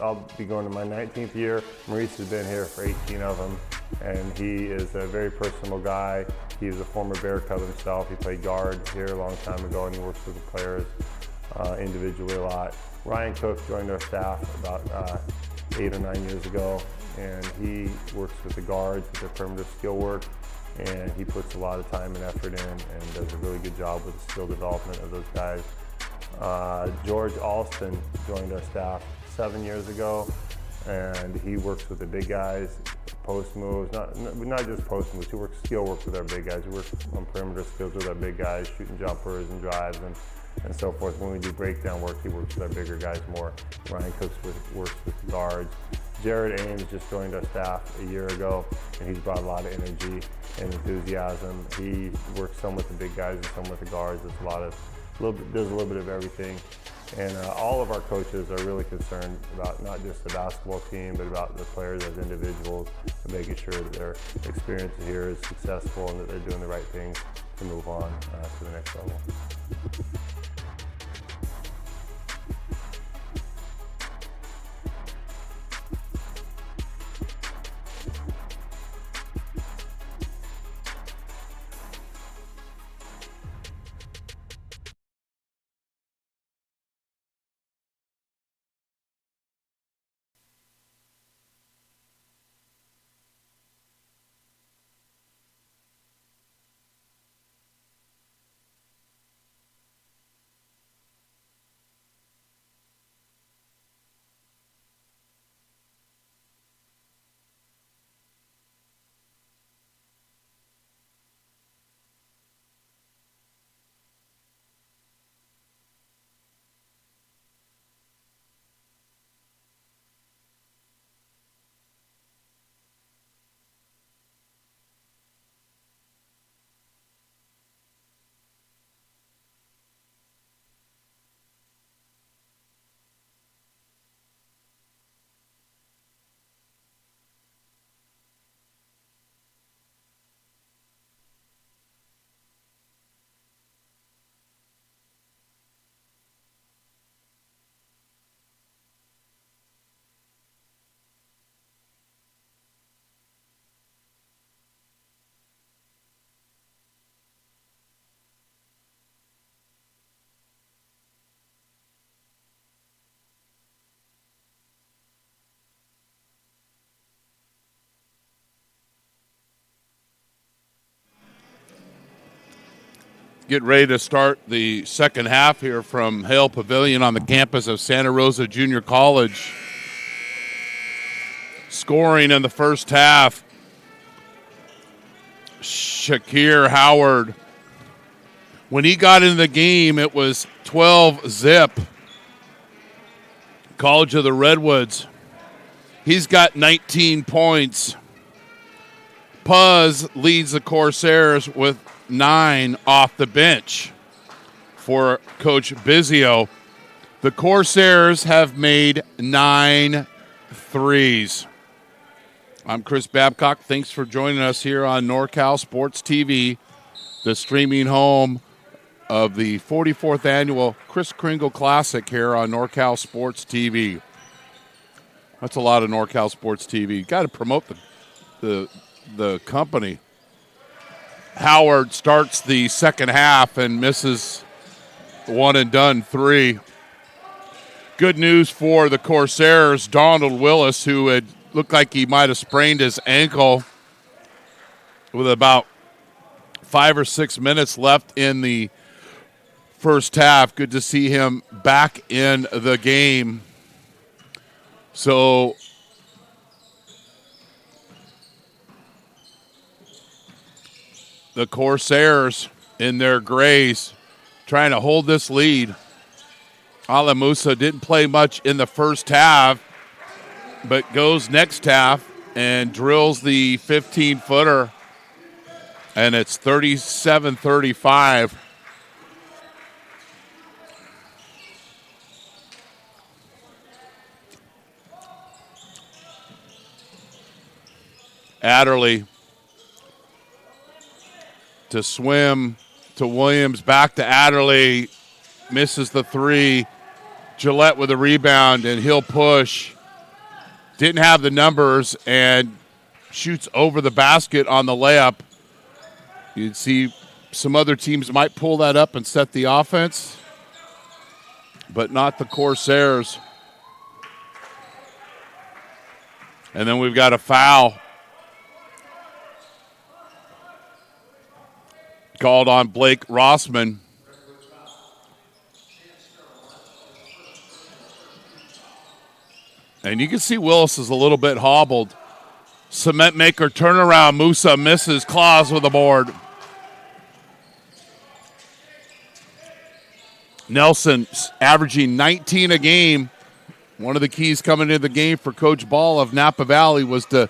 I'll be going to my 19th year. Maurice has been here for 18 of them, and he is a very personable guy. He was a former Bear Cub himself. He played guard here a long time ago, and he works with the players individually a lot. Ryan Cook joined our staff about 8 or 9 years ago, and he works with the guards with their perimeter skill work, and he puts a lot of time and effort in and does a really good job with the skill development of those guys. George Alston joined our staff 7 years ago, and he works with the big guys, post moves, not just post moves, he works skill work with our big guys. We work on perimeter skills with our big guys, shooting jumpers and drives and so forth. When we do breakdown work, he works with our bigger guys more. Ryan Cooks works with the guards. Jared Ames just joined our staff a year ago, and he's brought a lot of energy and enthusiasm. He works some with the big guys and some with the guards. Does a little bit of everything. And all of our coaches are really concerned about not just the basketball team, but about the players as individuals, and making sure that their experience here is successful and that they're doing the right things to move on to the next level. Get ready to start the second half here from Hale Pavilion on the campus of Santa Rosa Junior College. Scoring in the first half, Shakir Howard. When he got into the game, it was 12-zip. College of the Redwoods. He's got 19 points. Puz leads the Corsairs with 9 off the bench for Coach Bizio. The Corsairs have made 9 threes. I'm Chris Babcock. Thanks for joining us here on NorCal Sports TV, the streaming home of the 44th annual Kris Kringle Classic here on NorCal Sports TV. That's a lot of NorCal Sports TV. Got to promote the company. Howard starts the second half and misses one and done three. Good news for the Corsairs. Donald Willis, who had looked like he might have sprained his ankle with about 5 or 6 minutes left in the first half. Good to see him back in the game. So the Corsairs in their grays trying to hold this lead. Ala Musa didn't play much in the first half, but goes next half and drills the 15-footer, and it's 37-35. Adderley to swim to Williams, back to Adderley, misses the three. Gillette with a rebound, and he'll push. Didn't have the numbers and shoots over the basket on the layup. You'd see some other teams might pull that up and set the offense, but not the Corsairs. And then we've got a foul called on Blake Rossman. And you can see Willis is a little bit hobbled. Cement maker turnaround. Musa misses. Claus with the board. Nelson averaging 19 a game. One of the keys coming into the game for Coach Ball of Napa Valley was to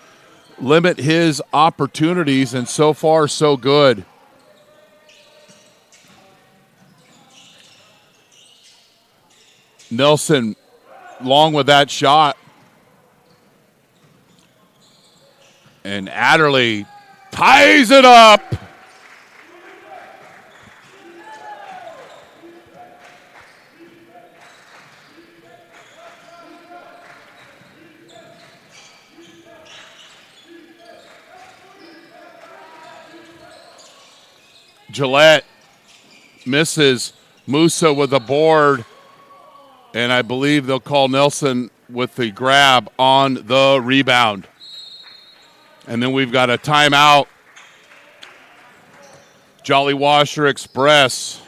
limit his opportunities, and so far so good. Nelson long with that shot. And Adderley ties it up. Gillette misses. Musa with the board. And I believe they'll call Nelson with the grab on the rebound. And then we've got a timeout. Jolly Washer Express.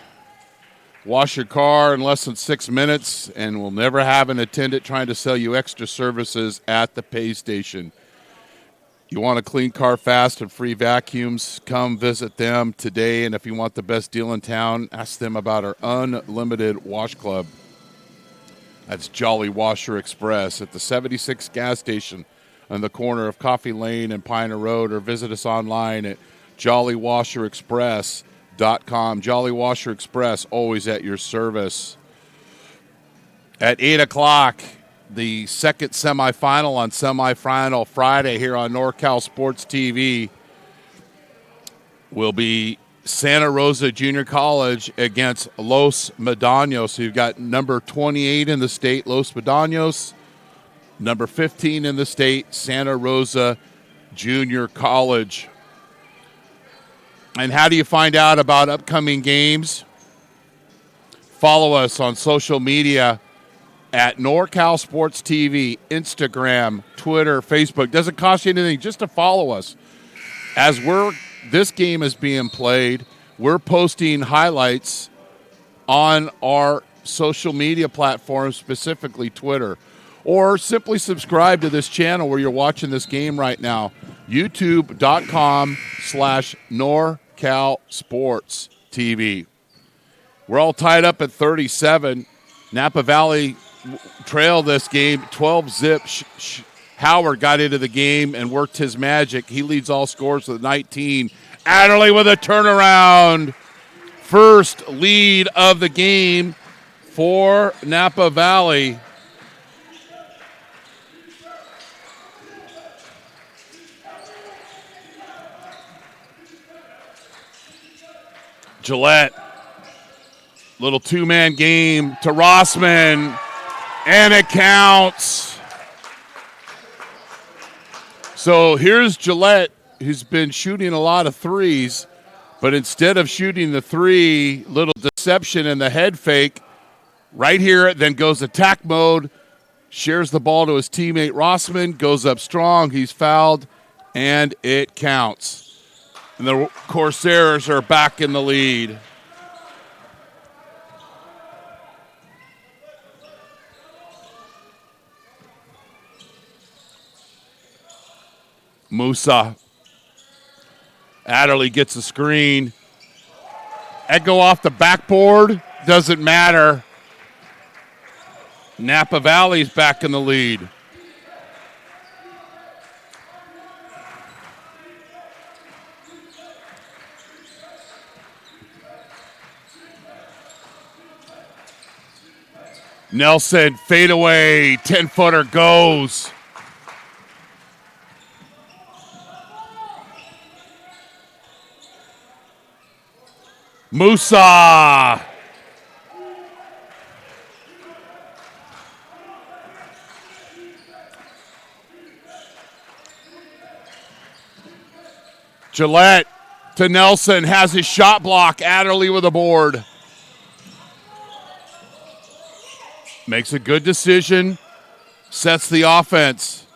Wash your car in less than 6 minutes, and we'll never have an attendant trying to sell you extra services at the pay station. You want a clean car fast and free vacuums? Come visit them today. And if you want the best deal in town, ask them about our unlimited wash club. That's Jolly Washer Express at the 76 gas station on the corner of Coffee Lane and Pioneer Road, or visit us online at jollywasherexpress.com. Jolly Washer Express, always at your service. At 8 o'clock, the second semifinal on Semifinal Friday here on NorCal Sports TV will be Santa Rosa Junior College against Los Medanos. So you've got number 28 in the state, Los Medanos. Number 15 in the state, Santa Rosa Junior College. And how do you find out about upcoming games? Follow us on social media at NorCal Sports TV, Instagram, Twitter, Facebook. Doesn't cost you anything just to follow us. As this game is being played, we're posting highlights on our social media platforms, specifically Twitter. Or simply subscribe to this channel where you're watching this game right now, youtube.com/NorCal Sports TV. We're all tied up at 37. Napa Valley trailed this game 12-zip. Howard got into the game and worked his magic. He leads all scores with 19. Adderley with a turnaround. First lead of the game for Napa Valley. Gillette. Little two-man game to Rossman, and it counts. So here's Gillette, who's been shooting a lot of threes, but instead of shooting the three, little deception in the head fake, right here, then goes attack mode, shares the ball to his teammate Rossman, goes up strong, he's fouled, and it counts. And the Corsairs are back in the lead. Musa. Adderley gets a screen. Echo off the backboard. Doesn't matter. Napa Valley's back in the lead. Nelson, fadeaway, 10-footer goes. Musa. Gillette to Nelson, has his shot block. Adderley with a board. Makes a good decision. Sets the offense.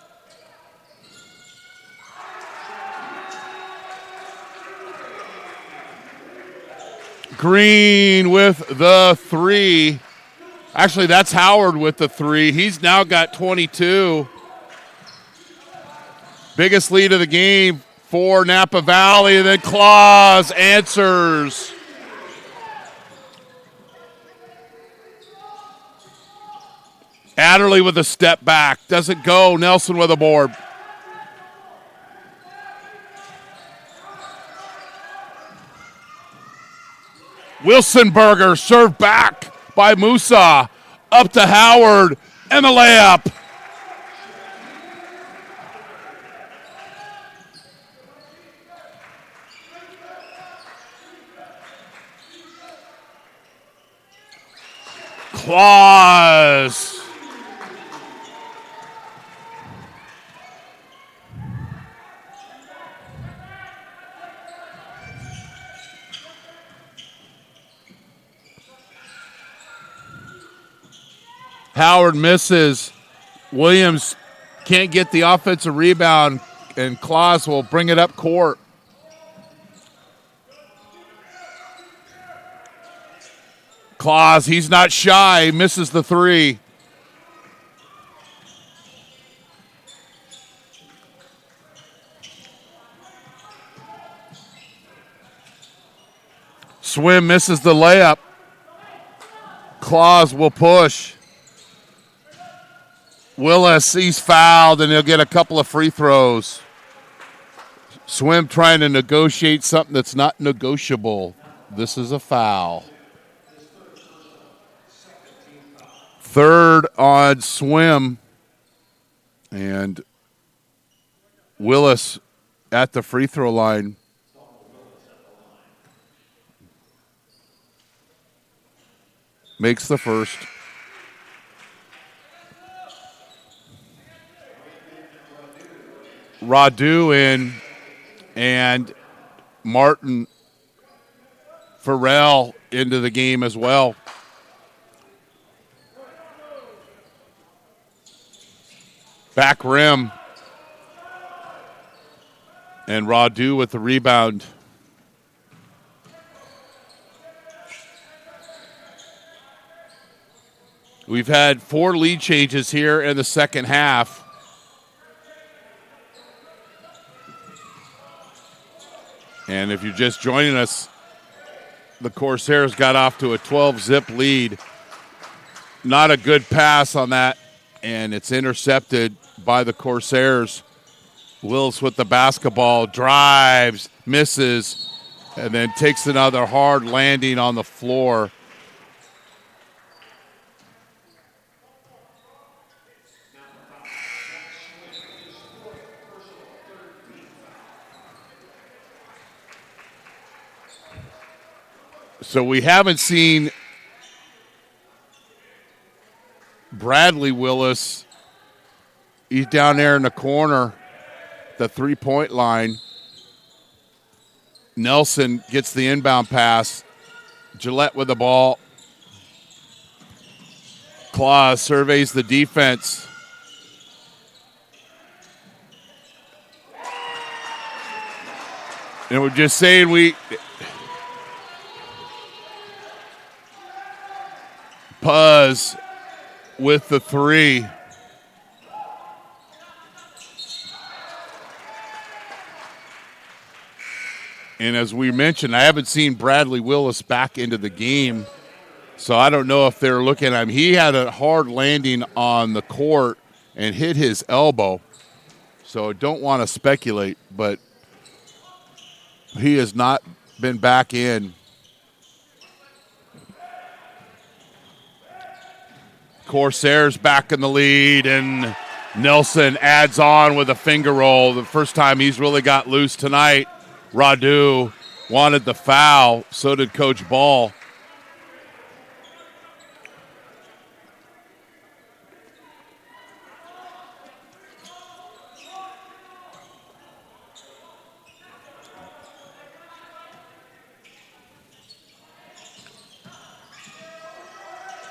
Green with the three. Actually, that's Howard with the three. He's now got 22. Biggest lead of the game for Napa Valley. And then Claus answers. Adderley with a step back. Doesn't go. Nelson with a board. Wilsonberger served back by Musa. Up to Howard and the layup. Claus. Howard misses. Williams can't get the offensive rebound, and Claus will bring it up court. Claus, he's not shy, misses the three. Swim misses the layup. Claus will push. Willis, he's fouled, and he'll get a couple of free throws. Swim trying to negotiate something that's not negotiable. This is a foul. Third on Swim. And Willis at the free throw line. Makes the first. Radu in, and Martin Farrell into the game as well. Back rim. And Radu with the rebound. We've had 4 lead changes here in the second half. And if you're just joining us, the Corsairs got off to a 12-zip lead. Not a good pass on that, and it's intercepted by the Corsairs. Wills with the basketball, drives, misses, and then takes another hard landing on the floor. So we haven't seen Bradley Willis. He's down there in the corner, the three-point line. Nelson gets the inbound pass. Gillette with the ball. Claus surveys the defense. And we're just saying Puz with the three. And as we mentioned, I haven't seen Bradley Willis back into the game, so I don't know if they're looking at him. He had a hard landing on the court and hit his elbow, so I don't want to speculate, but he has not been back in. Corsairs back in the lead, and Nelson adds on with a finger roll. The first time he's really got loose tonight. Radu wanted the foul. So did Coach Ball.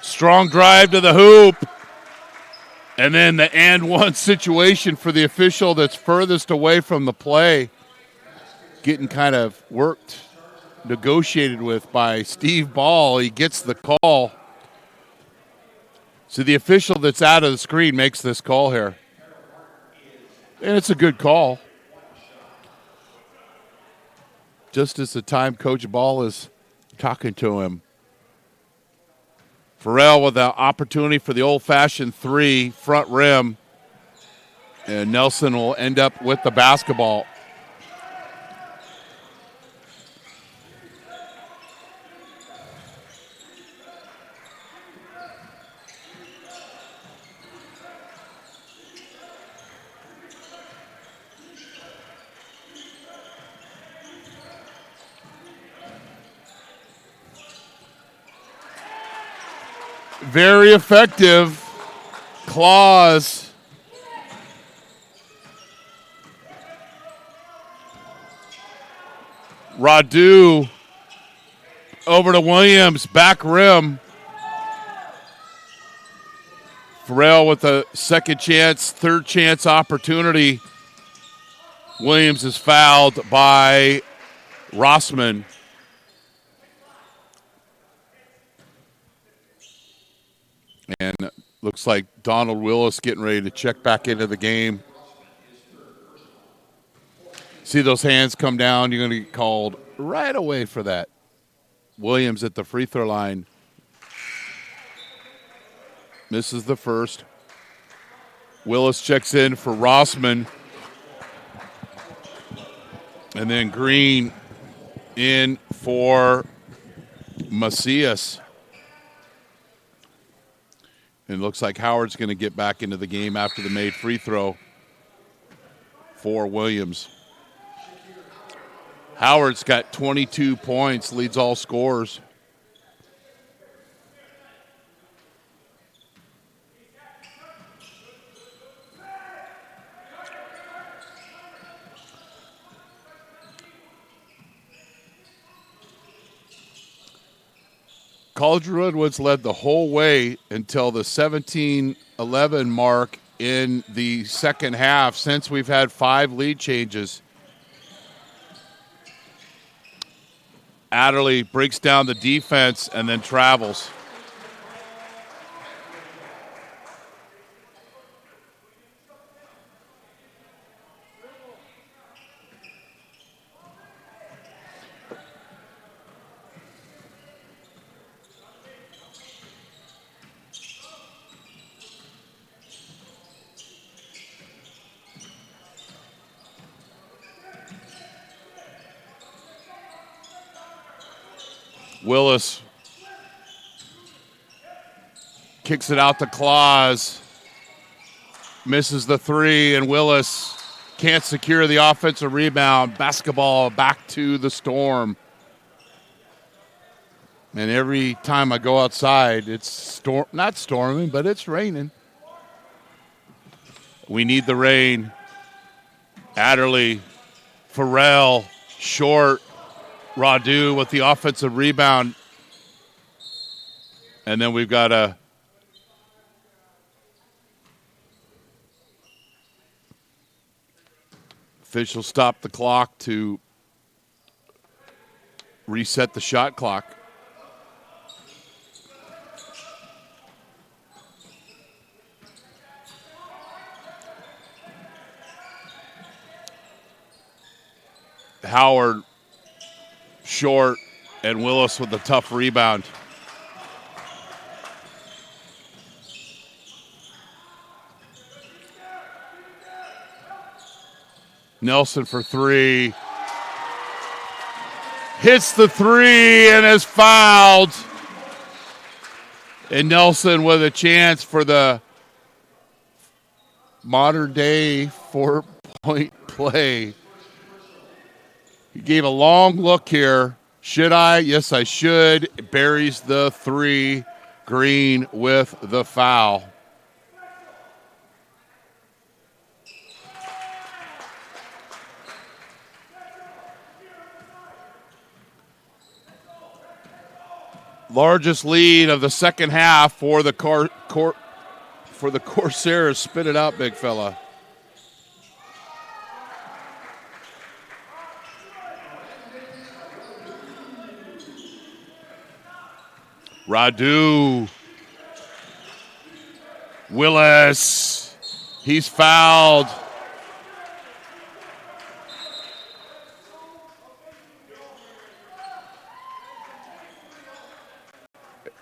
Strong drive to the hoop. And then the and one situation for the official that's furthest away from the play. Getting kind of worked, negotiated with by Steve Ball. He gets the call. So the official that's out of the screen makes this call here. And it's a good call. Just as the time Coach Ball is talking to him. Farrell with the opportunity for the old-fashioned three, front rim. And Nelson will end up with the basketball. Very effective. Claus. Radu over to Williams, back rim. Farrell with a second chance, third chance opportunity. Williams is fouled by Rossman. And looks like Donald Willis getting ready to check back into the game. See those hands come down, you're going to get called right away for that. Williams at the free throw line. Misses the first. Willis checks in for Rossman. And then Green in for Macias. And it looks like Howard's going to get back into the game after the made free throw for Williams. Howard's got 22 points, leads all scorers. College Redwoods led the whole way until the 17-11 mark in the second half since we've had 5 lead changes. Adderley breaks down the defense and then travels. Willis kicks it out to Claus. Misses the three, and Willis can't secure the offensive rebound. Basketball back to the Storm. And every time I go outside, it's not storming, but it's raining. We need the rain. Adderley, Farrell, Short, Radu with the offensive rebound. And then we've got a official stop the clock to reset the shot clock. Howard, Short, and Willis with a tough rebound. Nelson for three. Hits the three and is fouled. And Nelson with a chance for the modern day 4-point play. He gave a long look here. Should I? Yes, I should. Buries the three. Green with the foul. Largest lead of the second half for the Corsairs. Spit it out, big fella. Radu. Willis. He's fouled.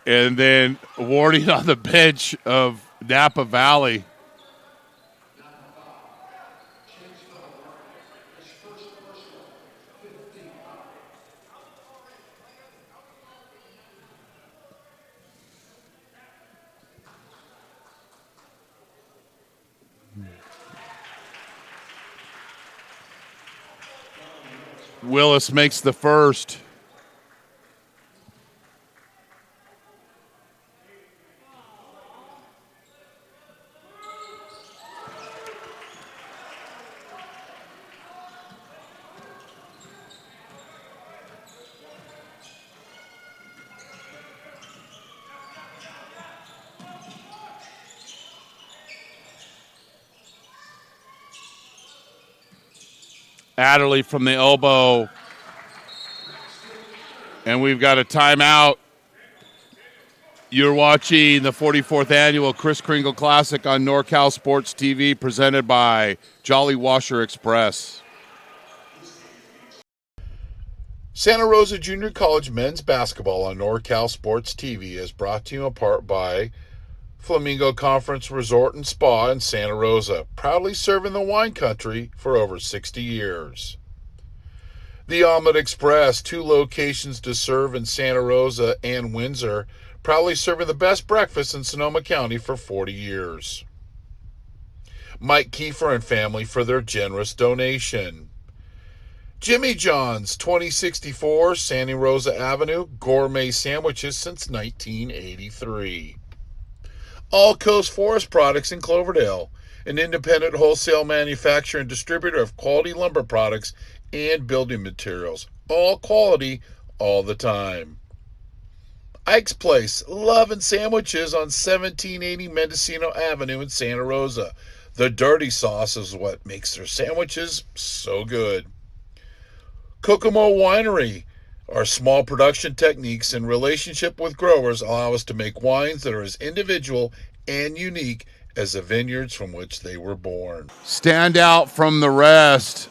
And then Warding on the bench of Napa Valley. Willis makes the first. Adderley from the elbow. And we've got a timeout. You're watching the 44th annual Kris Kringle Classic on NorCal Sports TV, presented by Jolly Washer Express. Santa Rosa Junior College men's basketball on NorCal Sports TV is brought to you in part by Flamingo Conference Resort and Spa in Santa Rosa, proudly serving the wine country for over 60 years. The Omelet Express, 2 locations to serve in Santa Rosa and Windsor, proudly serving the best breakfast in Sonoma County for 40 years. Mike Kiefer and family for their generous donation. Jimmy John's, 2064 Santa Rosa Avenue, gourmet sandwiches since 1983. All Coast Forest Products in Cloverdale, an independent wholesale manufacturer and distributor of quality lumber products and building materials. All quality, all the time. Ike's Place, love and sandwiches on 1780 Mendocino Avenue in Santa Rosa. The dirty sauce is what makes their sandwiches so good. Kokomo Winery. Our small production techniques and relationship with growers allow us to make wines that are as individual and unique as the vineyards from which they were born. Stand out from the rest.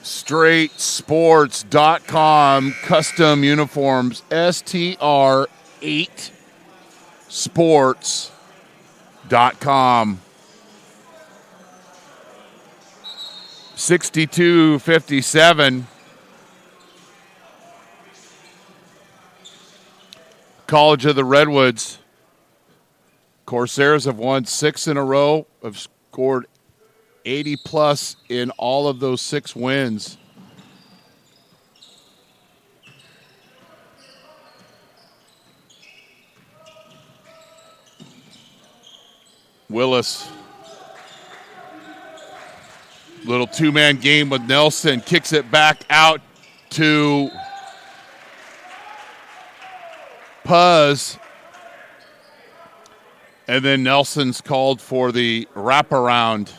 StraightSports.com, custom uniforms, STR8sports.com. 62-57. College of the Redwoods. Corsairs have won 6 in a row, have scored 80-plus in all of those 6 wins. Willis. Little two-man game with Nelson. Kicks it back out to Puz. And then Nelson's called for the wraparound.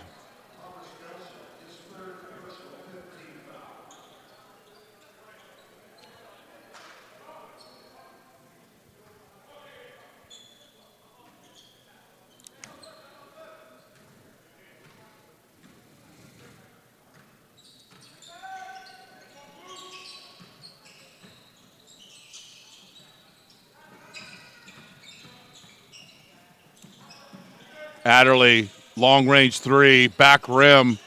Adderley, long range three, back rim,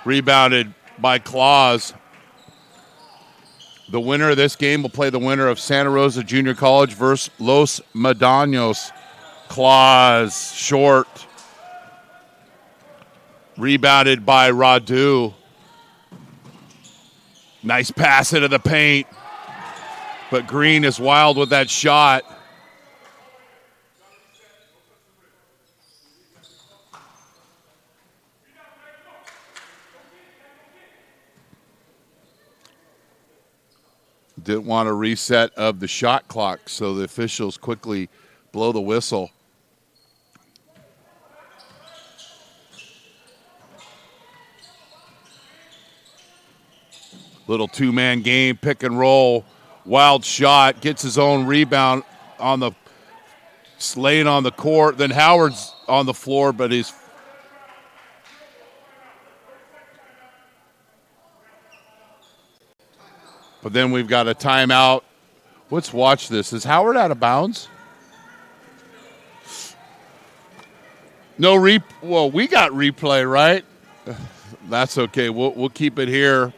rebounded by Claus. The winner of this game will play the winner of Santa Rosa Junior College versus Los Medanos. Claus, short. Rebounded by Radu. Nice pass into the paint. But Green is wild with that shot. Didn't want a reset of the shot clock, so the officials quickly blow the whistle. Little two-man game, pick and roll, wild shot, gets his own rebound on the laying on the court. Then Howard's on the floor, but he's But then we've got a timeout. Let's watch this. Is Howard out of bounds? No well, we got replay, right? That's okay. We'll keep it here.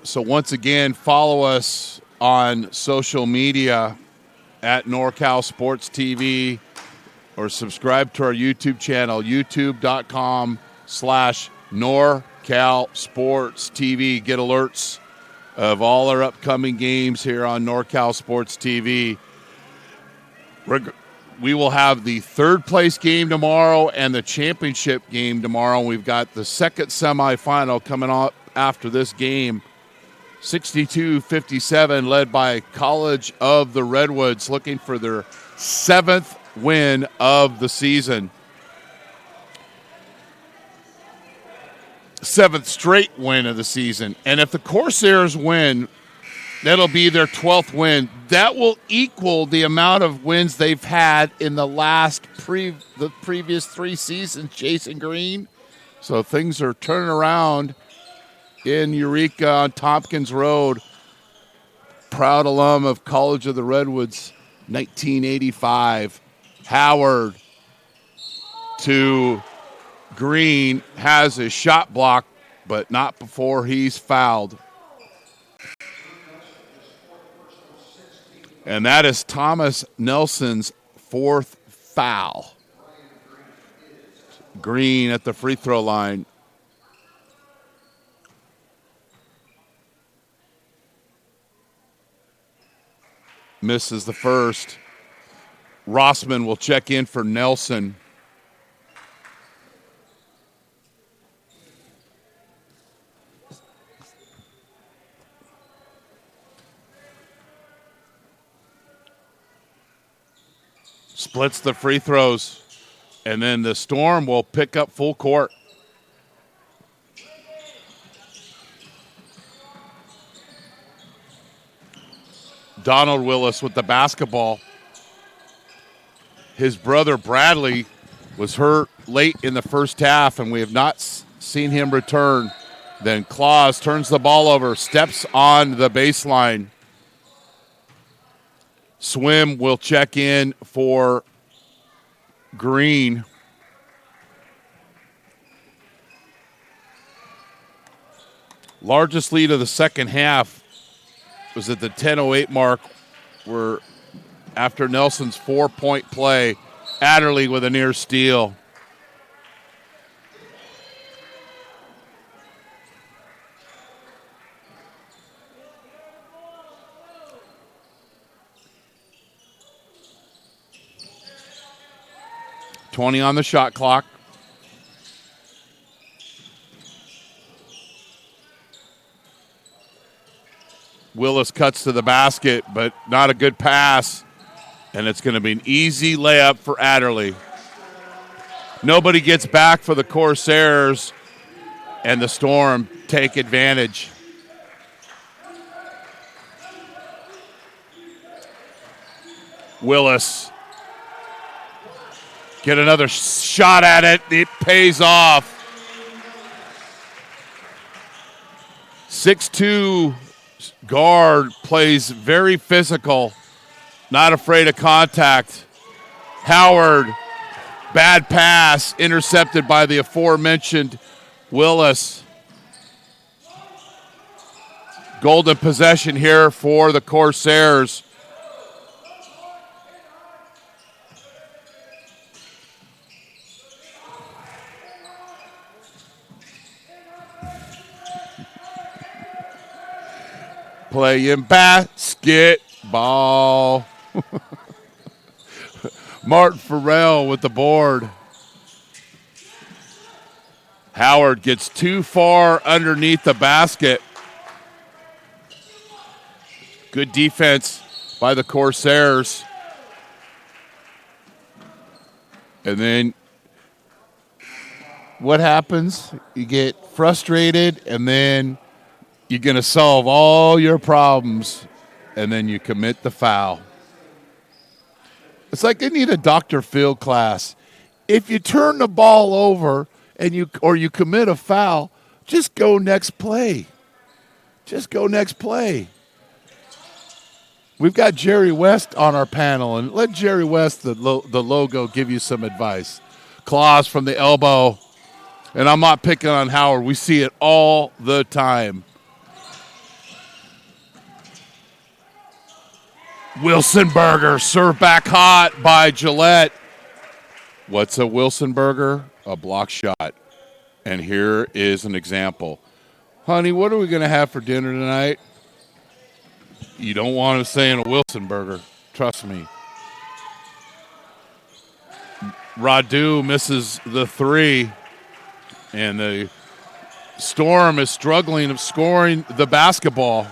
So once again, follow us on social media at NorCal Sports TV, or subscribe to our YouTube channel, youtube.com/NorCal Sports TV. Get alerts of all our upcoming games here on NorCal Sports TV. We will have the third place game tomorrow and the championship game tomorrow. We've got the second semifinal coming up after this game. 62-57, led by College of the Redwoods, looking for their 7th win of the season. 7th straight win of the season. And if the Corsairs win, that'll be their 12th win. That will equal the amount of wins they've had in the the previous 3 seasons, Jason Green. So things are turning around in Eureka on Tompkins Road. Proud alum of College of the Redwoods, 1985. Howard to Green, has his shot blocked, but not before he's fouled. And that is Thomas Nelson's 4th foul. Green at the free throw line. Misses the first. Rossman will check in for Nelson. Splits the free throws. And then the Storm will pick up full court. Donald Willis with the basketball. His brother Bradley was hurt late in the first half, and we have not seen him return. Then Claus turns the ball over, steps on the baseline. Swim will check in for Green. Largest lead of the second half was at the 10:08 mark, where after Nelson's 4-point play, Adderley with a near steal. 20 on the shot clock. Willis cuts to the basket, but not a good pass. And it's going to be an easy layup for Adderley. Nobody gets back for the Corsairs, and the Storm take advantage. Willis. Get another shot at it. It pays off. 6'2" guard plays very physical, not afraid of contact. Howard, bad pass, intercepted by the aforementioned Willis. Golden possession here for the Corsairs. Playing basketball. Martin Farrell with the board. Howard gets too far underneath the basket. Good defense by the Corsairs. And then what happens? You get frustrated, and then you're going to solve all your problems, and then you commit the foul. It's like they need a Dr. Phil class. If you turn the ball over and you commit a foul, just go next play. Just go next play. We've got Jerry West on our panel, and let Jerry West, the logo, give you some advice. Claws from the elbow, and I'm not picking on Howard. We see it all the time. Wilsonberger served back hot by Gillette. What's a Wilsonberger? A block shot. And here is an example. Honey, what are we going to have for dinner tonight? You don't want to say in a Wilsonberger. Trust me. Radu misses the three. And the Storm is struggling of scoring the basketball.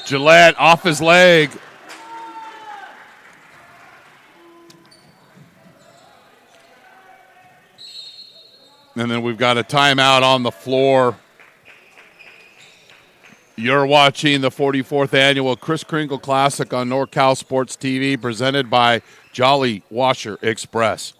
Gillette off his leg. And then we've got a timeout on the floor. You're watching the 44th annual Kris Kringle Classic on NorCal Sports TV, presented by Jolly Washer Express.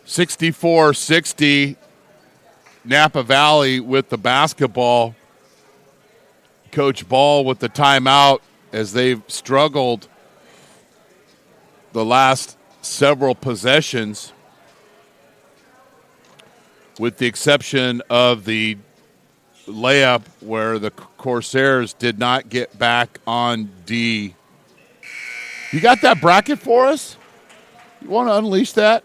(64-60), Napa Valley with the basketball. Coach Ball with the timeout as they've struggled the last several possessions, with the exception of the layup where the Corsairs did not get back on D. You got that bracket for us? You want to unleash that?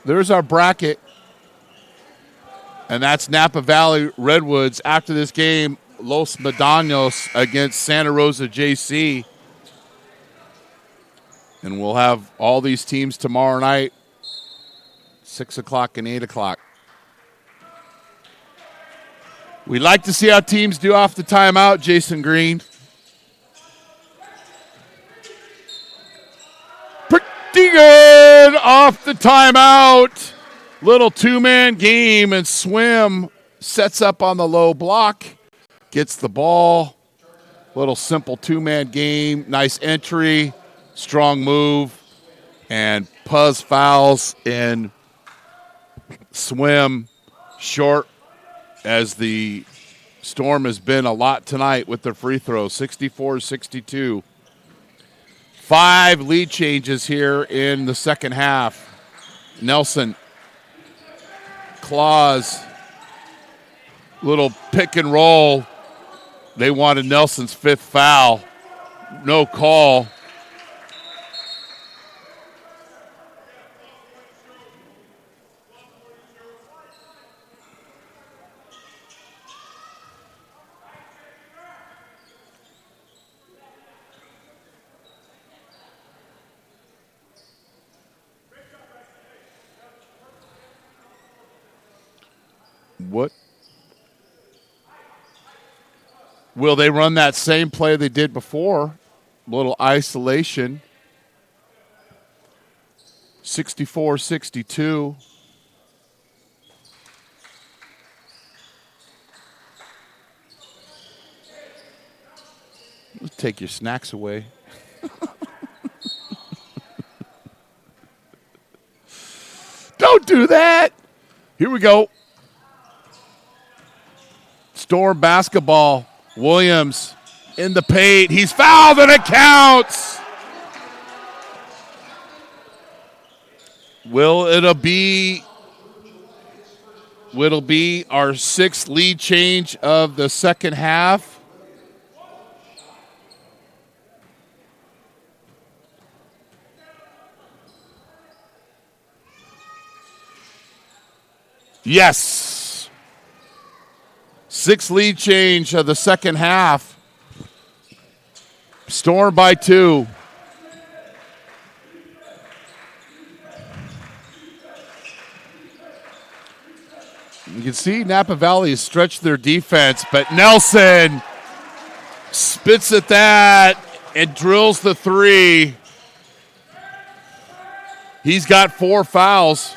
There's our bracket, and that's Napa Valley Redwoods after this game, Los Medanos against Santa Rosa JC. And we'll have all these teams tomorrow night, 6 o'clock and 8 o'clock. We'd like to see how teams do off the timeout, Jason Green. Pretty good off the timeout. Little two-man game, and Swim sets up on the low block, gets the ball. Little simple two-man game. Nice entry, strong move. And Puzz fouls in swim short, as the Storm has been a lot tonight with their free throws, 64-62. 5 lead changes here in the second half. Nelson, Claus, little pick and roll. They wanted Nelson's 5th foul. No call. What? Will they run that same play they did before? A little isolation. 64-62. Let's take your snacks away. Don't do that. Here we go. Storm basketball. Williams in the paint. He's fouled and it counts. Will it be our 6th lead change of the second half? Yes. 6th lead change of the second half. Storm by 2. You can see Napa Valley has stretched their defense, but Nelson spits at that and drills the 3. He's got 4 fouls.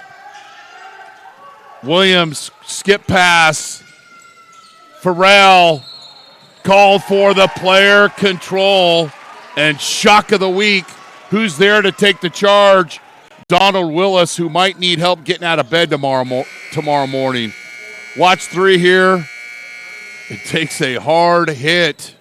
Williams, skip pass. Farrell called for the player control, and shock of the week. Who's there to take the charge? Donald Willis, who might need help getting out of bed tomorrow morning. Watch 3 here. It takes a hard hit.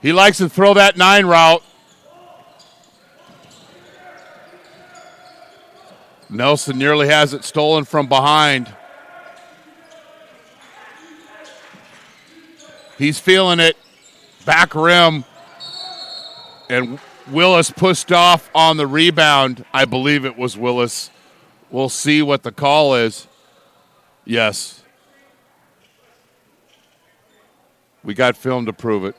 He likes to throw that 9 route. Nelson nearly has it stolen from behind. He's feeling it. Back rim. And Willis pushed off on the rebound. I believe it was Willis. We'll see what the call is. Yes. We got film to prove it.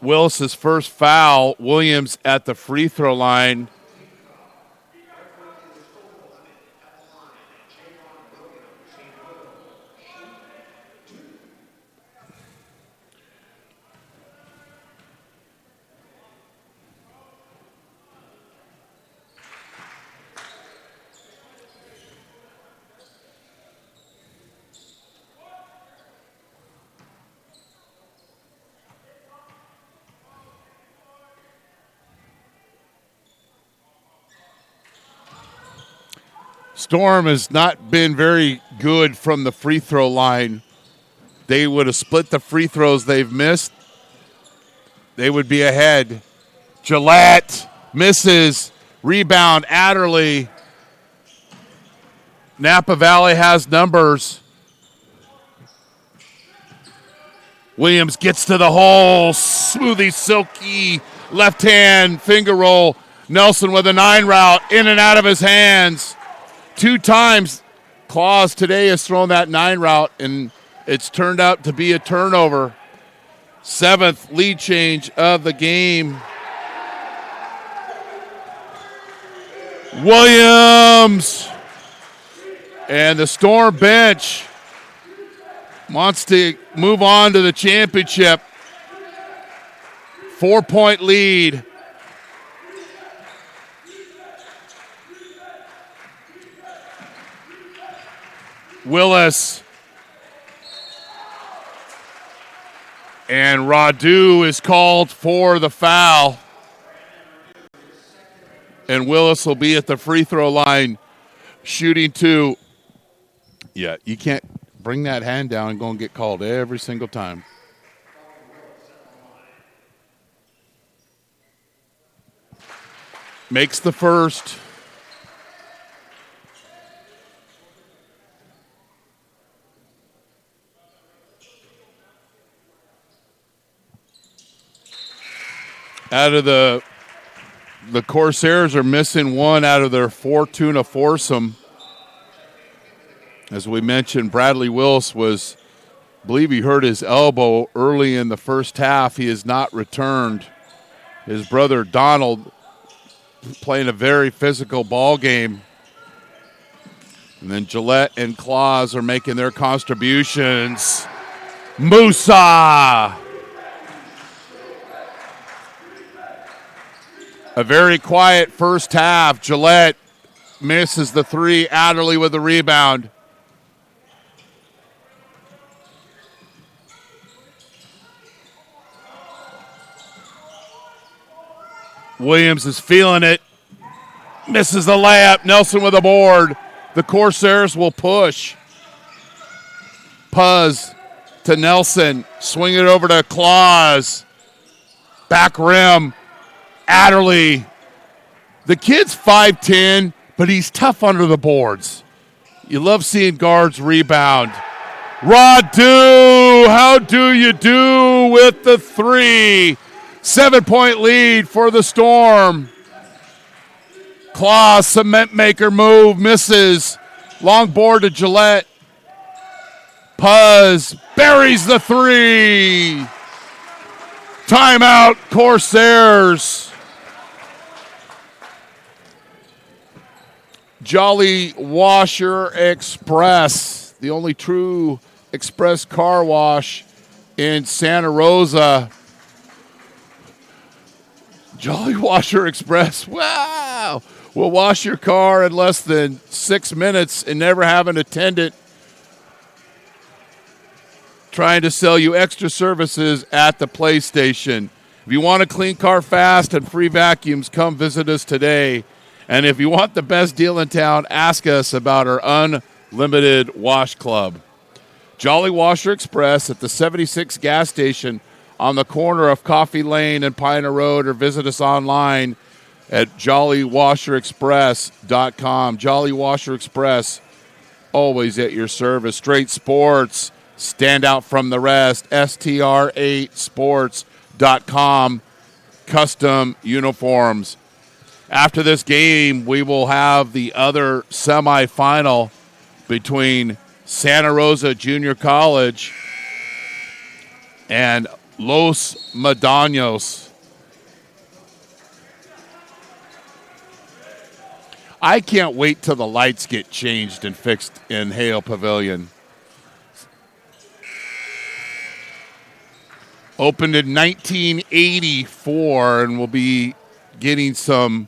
Willis's first foul. Williams at the free throw line. Storm has not been very good from the free throw line. They would have split the free throws they've missed. They would be ahead. Gillette misses. Rebound, Adderley. Napa Valley has numbers. Williams gets to the hole. Smoothie, silky, left hand, finger roll. Nelson with a 9 route, in and out of his hands. 2 times Claus today has thrown that 9 route, and it's turned out to be a turnover. 7th lead change of the game. Williams. And the Storm bench wants to move on to the championship. 4-point lead. Willis. And Radu is called for the foul. And Willis will be at the free throw line shooting 2. Yeah, you can't bring that hand down and go and get called every single time. Makes the first. Out of the Corsairs are missing one out of their 4-tuna foursome. As we mentioned, Bradley Wills I believe he hurt his elbow early in the first half. He has not returned. His brother Donald playing a very physical ball game. And then Gillette and Claus are making their contributions. Musa! A very quiet first half. Gillette misses the 3. Adderley with the rebound. Williams is feeling it. Misses the layup. Nelson with a board. The Corsairs will push. Puz to Nelson. Swing it over to Claus. Back rim. Adderley. The kid's 5'10", but he's tough under the boards. You love seeing guards rebound. Radu, how do you do with the 3? 7-point lead for the Storm. Claus, cement maker move, misses. Long board to Gillette. Puz buries the 3. Timeout, Corsairs. Jolly Washer Express, the only true express car wash in Santa Rosa. Jolly Washer Express, wow. Will wash your car in less than 6 minutes and never have an attendant trying to sell you extra services at the PlayStation. If you want a clean car fast and free vacuums, come visit us today. And if you want the best deal in town, ask us about our unlimited wash club. Jolly Washer Express at the 76 gas station on the corner of Coffee Lane and Pioneer Road, or visit us online at jollywasherexpress.com. Jolly Washer Express, always at your service. Straight Sports, stand out from the rest. STR8sports.com, custom uniforms. After this game, we will have the other semifinal between Santa Rosa Junior College and Los Medanos. I can't wait till the lights get changed and fixed in Hale Pavilion. Opened in 1984 and will be getting some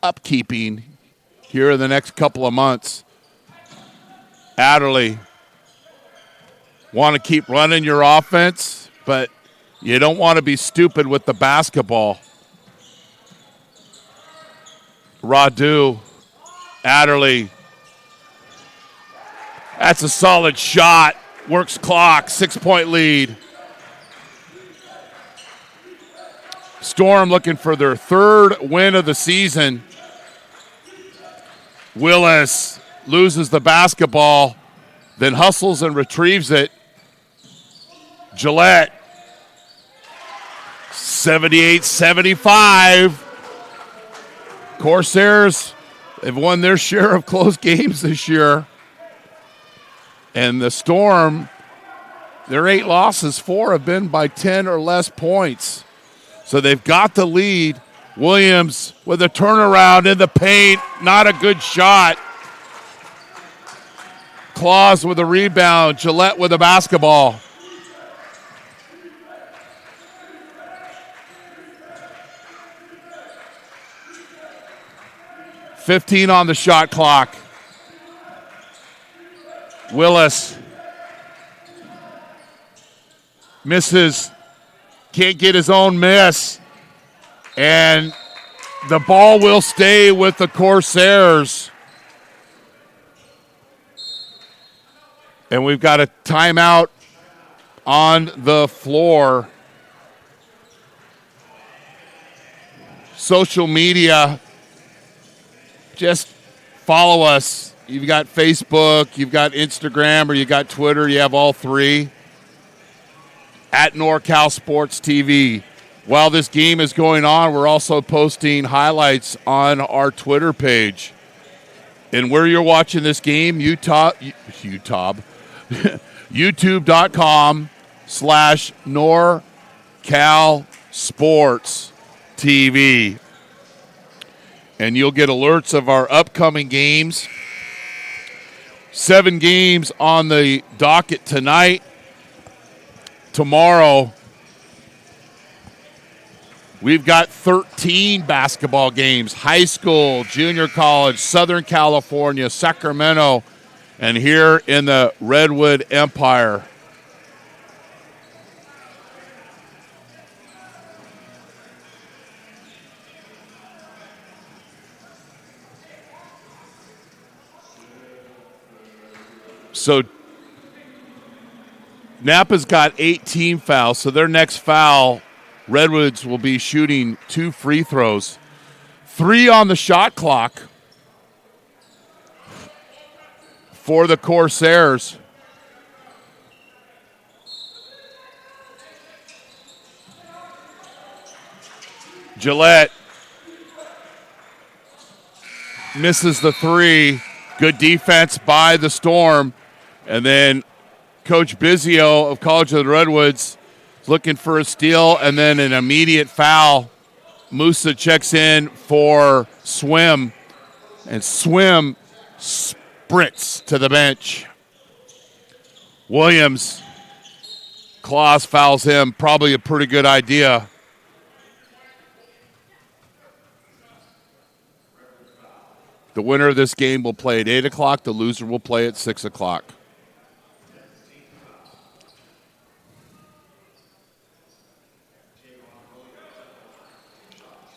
upkeeping here in the next couple of months. Adderley, want to keep running your offense, but you don't want to be stupid with the basketball. Radu, Adderley. That's a solid shot. Works clock, 6-point lead. Storm looking for their 3rd win of the season. Willis loses the basketball, then hustles and retrieves it. Gillette, 78-75. Corsairs have won their share of close games this year. And the Storm, their 8 losses, 4 have been by 10 or less points. So they've got the lead. Williams with a turnaround in the paint. Not a good shot. Claus with a rebound. Gillette with a basketball. 15 on the shot clock. Willis misses, can't get his own miss, and the ball will stay with the Corsairs. And we've got a timeout on the floor. Social media, just follow us. You've got Facebook, you've got Instagram, or you got Twitter. You have all three. At NorCal Sports TV. While this game is going on, we're also posting highlights on our Twitter page. And where you're watching this game, YouTube.com/NorCal Sports TV. And you'll get alerts of our upcoming games. 7 games on the docket tonight. Tomorrow, we've got 13 basketball games. High school, junior college, Southern California, Sacramento, and here in the Redwood Empire. So Napa's got 18 fouls, so their next foul, Redwoods will be shooting 2 free throws. 3 on the shot clock for the Corsairs. Gillette misses the 3. Good defense by the Storm. And then Coach Bizio of College of the Redwoods is looking for a steal and then an immediate foul. Musa checks in for Swim, and Swim sprints to the bench. Williams, Claus fouls him. Probably a pretty good idea. The winner of this game will play at 8 o'clock. The loser will play at 6 o'clock.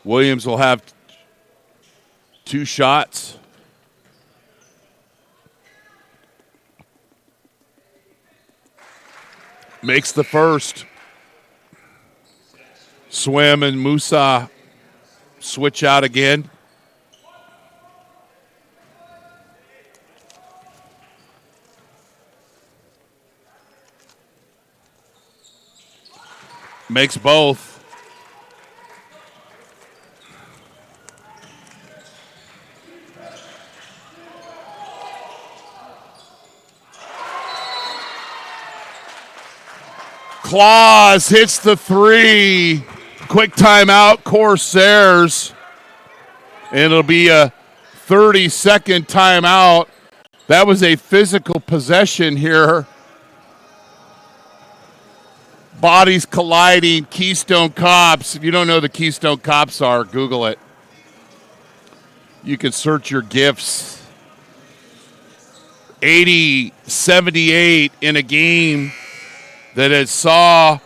Williams will have 2 shots. Makes the first. Swim and Musa switch out again. Makes both. Claus hits the 3. Quick timeout, Corsairs. And it'll be a 30-second timeout. That was a physical possession here. Bodies colliding, Keystone Cops. If you don't know who the Keystone Cops are, Google it. You can search your GIFs. 80-78 in a game that had saw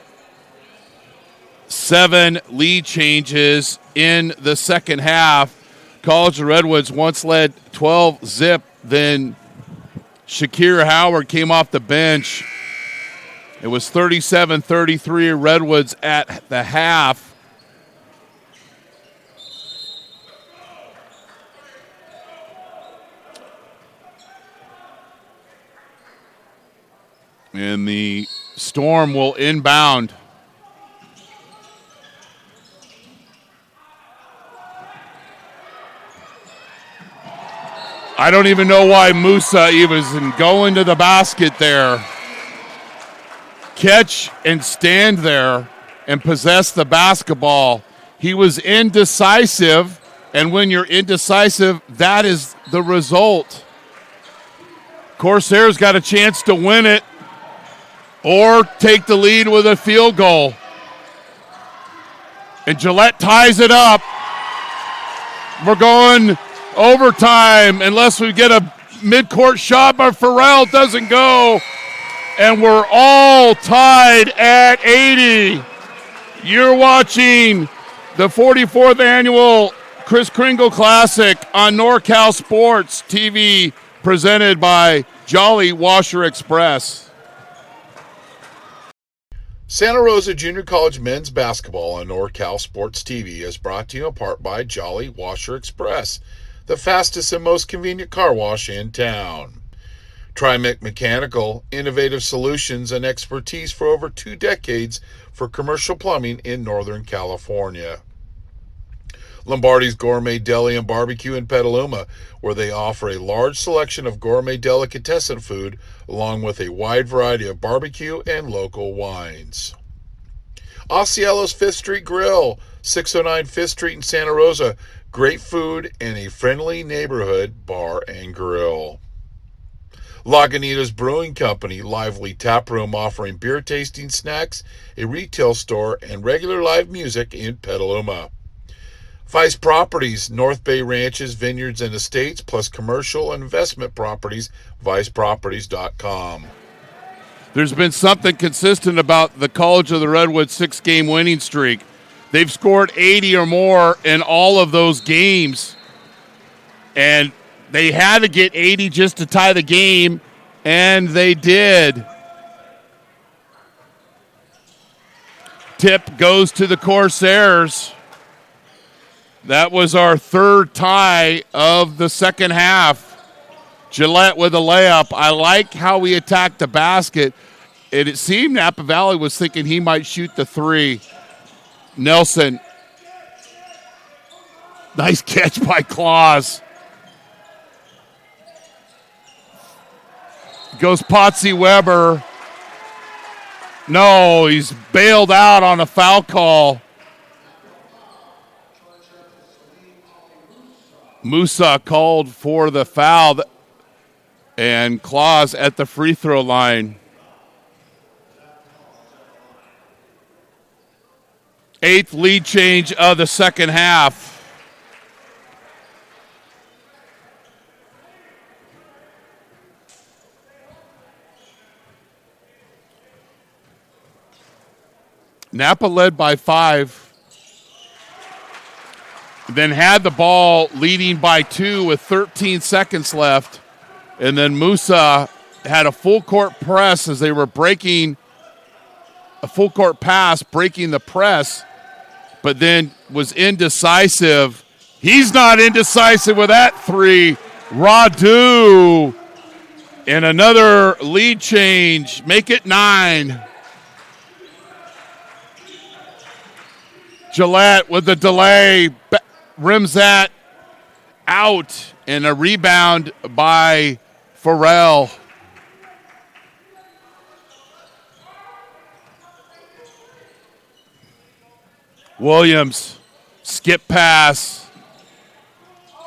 7 lead changes in the second half. College of Redwoods once led 12-0. Then Shakir Howard came off the bench. It was 37-33 Redwoods at the half. And the Storm will inbound. I don't even know why Musa even going to the basket there. Catch and stand there and possess the basketball. He was indecisive, and when you're indecisive, that is the result. Corsairs got a chance to win it or take the lead with a field goal. And Gillette ties it up. We're going Overtime, unless we get a mid-court shot, but Farrell doesn't go. And we're all tied at 80. You're watching the 44th annual Kris Kringle Classic on NorCal Sports TV, presented by Jolly Washer Express. Santa Rosa Junior College men's basketball on NorCal Sports TV is brought to you in part by Jolly Washer Express, the fastest and most convenient car wash in town. Trimec Mechanical, innovative solutions and expertise for over 2 decades for commercial plumbing in Northern California. Lombardi's Gourmet Deli and Barbecue in Petaluma, where they offer a large selection of gourmet delicatessen food along with a wide variety of barbecue and local wines. Osceola's 5th Street Grill, 609 5th Street in Santa Rosa. Great food and a friendly neighborhood bar and grill. Lagunitas Brewing Company, lively tap room offering beer tasting snacks, a retail store, and regular live music in Petaluma. Vice Properties, North Bay Ranches, Vineyards, and Estates, plus commercial and investment properties, viceproperties.com. There's been something consistent about the College of the Redwoods 6-game winning streak. They've scored 80 or more in all of those games, and they had to get 80 just to tie the game, and they did. Tip goes to the Corsairs. That was our 3rd tie of the second half. Gillette with a layup. I like how we attacked the basket. It seemed Napa Valley was thinking he might shoot the 3. Nelson. Nice catch by Claus. Goes Potsy Weber. No, he's bailed out on a foul call. Musa called for the foul, and Claus at the free throw line. 8th lead change of the second half. Napa led by 5. Then had the ball leading by 2 with 13 seconds left. And then Musa had a full court press as they were breaking a full court pass, breaking the press, but then was indecisive. He's not indecisive with that 3. Radu. And another lead change. Make it 9. Gillette with the delay. Rims that out, and a rebound by Farrell. Williams, skip pass.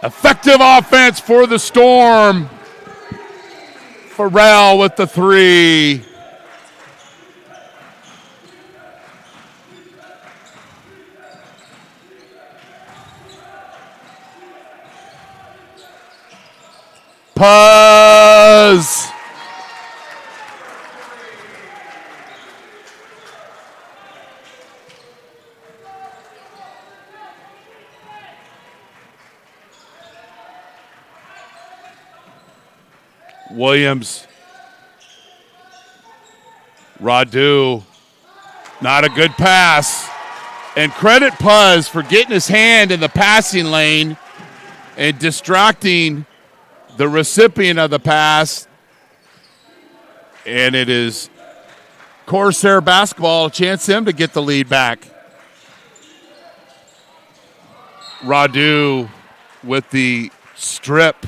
Effective offense for the Storm. Farrell with the 3. Puz. Williams. Radu. Not a good pass. And credit Puz for getting his hand in the passing lane and distracting the recipient of the pass. And it is Corsair basketball, a chance him to get the lead back. Radu with the strip.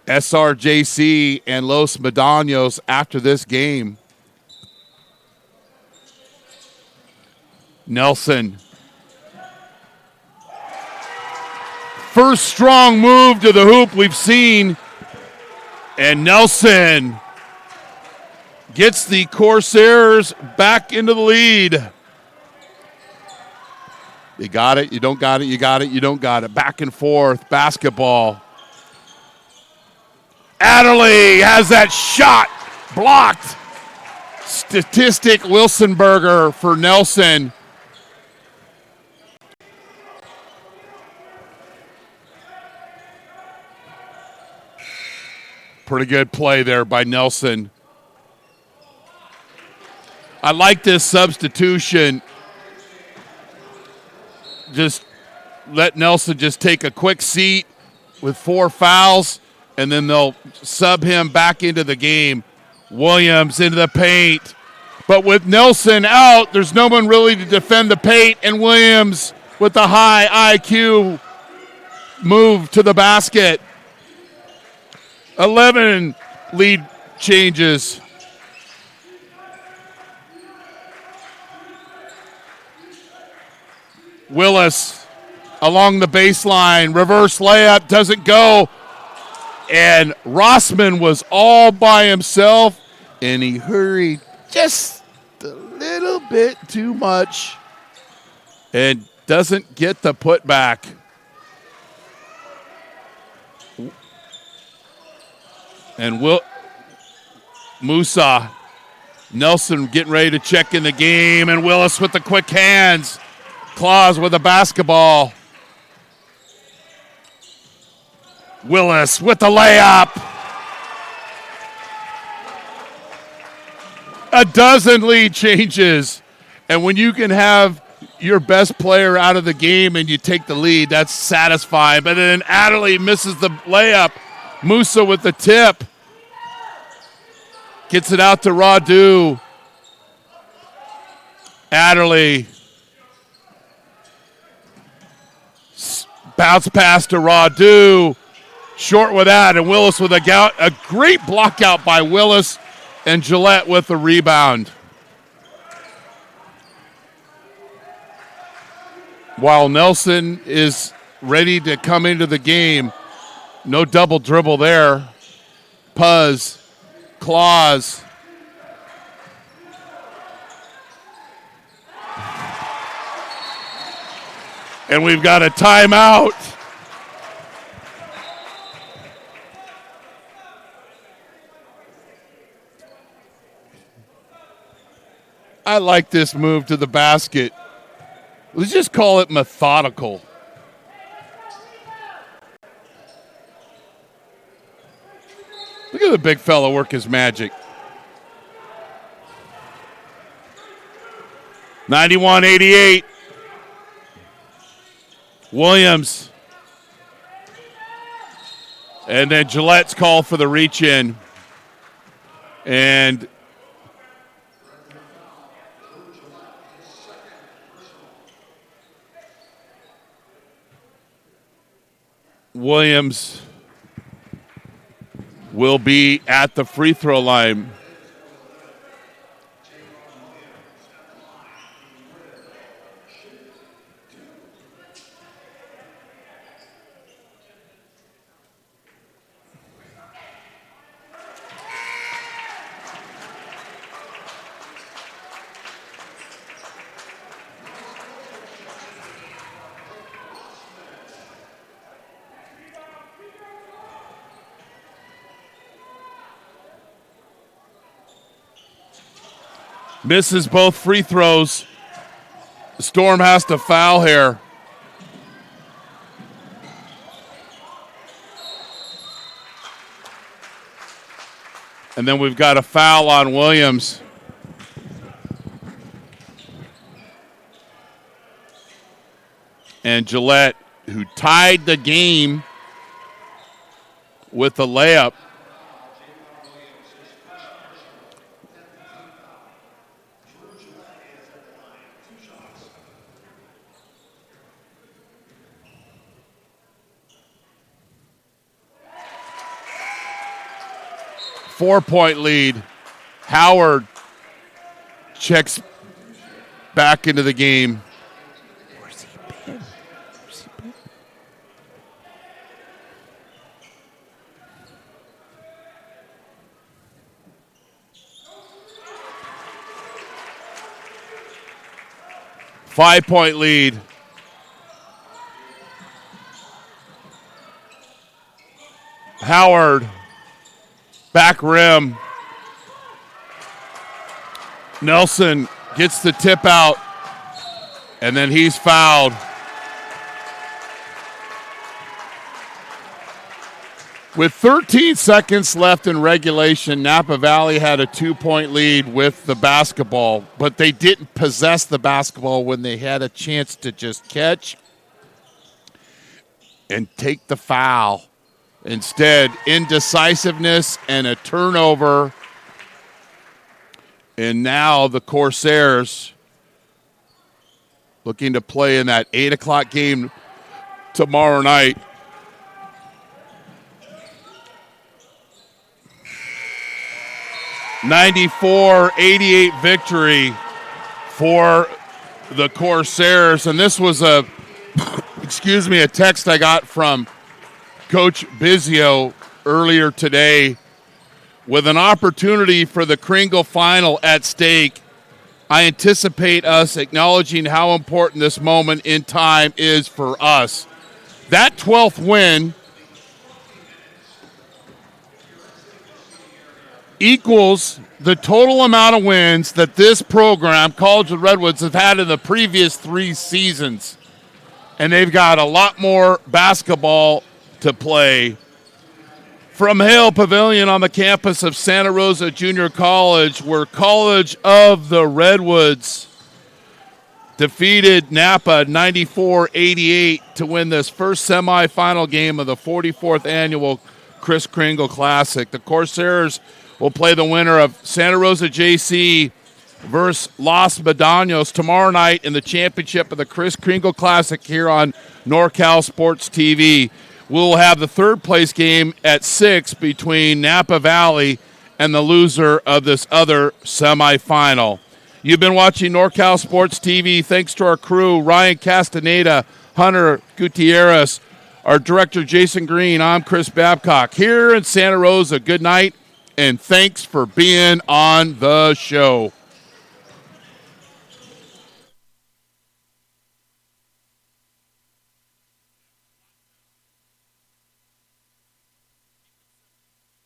SRJC and Los Medanos after this game. Nelson. First strong move to the hoop we've seen. And Nelson gets the Corsairs back into the lead. You got it, you don't got it, you got it, you don't got it. Back and forth, basketball. Adderley has that shot blocked. Statistic Wilsonberger for Nelson. Pretty good play there by Nelson. I like this substitution. Just let Nelson just take a quick seat with 4 fouls, and then they'll sub him back into the game. Williams into the paint. But with Nelson out, there's no one really to defend the paint, and Williams with the high IQ move to the basket. 11 lead changes. Willis along the baseline. Reverse layup doesn't go. And Rossman was all by himself, and he hurried just a little bit too much and doesn't get the putback. And Musa, Nelson getting ready to check in the game, and Willis with the quick hands. Claus with a basketball. Willis with the layup. A dozen lead changes. And when you can have your best player out of the game and you take the lead, that's satisfying. But then Adderley misses the layup. Musa with the tip. Gets it out to Radu. Adderley. Bounce pass to Radu. Short with that, and Willis with a great block out by Willis, and Gillette with the rebound. While Nelson is ready to come into the game, no double dribble there. Puz, Claus. And we've got a timeout. I like this move to the basket. Let's just call it methodical. Look at the big fella work his magic. 91-88. Williams. And then Gillette's call for the reach in. And Williams will be at the free throw line. Misses both free throws. The Storm has to foul here. And then we've got a foul on Williams. And Gillette, who tied the game with the layup. Four-point lead. Howard checks back into the game. Where's he been? Where's he been? Five-point lead. Howard, back rim. Nelson gets the tip out, and then he's fouled. With 13 seconds left in regulation, Napa Valley had a 2-point lead with the basketball, but they didn't possess the basketball when they had a chance to just catch and take the foul. Instead, indecisiveness and a turnover. And now the Corsairs looking to play in that 8 o'clock game tomorrow night. '94-88 victory for the Corsairs. And this was a text I got from Coach Bizio earlier today. With an opportunity for the Kringle final at stake, I anticipate us acknowledging how important this moment in time is for us. That 12th win equals the total amount of wins that this program, College of Redwoods, have had in the previous 3 seasons. And they've got a lot more basketball to play. From Hale Pavilion on the campus of Santa Rosa Junior College, where College of the Redwoods defeated Napa 94-88 to win this first semifinal game of the 44th annual Kris Kringle Classic. The Corsairs will play the winner of Santa Rosa JC versus Los Medanos tomorrow night in the championship of the Kris Kringle Classic here on NorCal Sports TV. We'll have the third place game at 6 between Napa Valley and the loser of this other semifinal. You've been watching NorCal Sports TV. Thanks to our crew, Ryan Castaneda, Hunter Gutierrez, our director, Jason Green. I'm Chris Babcock here in Santa Rosa. Good night, and thanks for being on the show.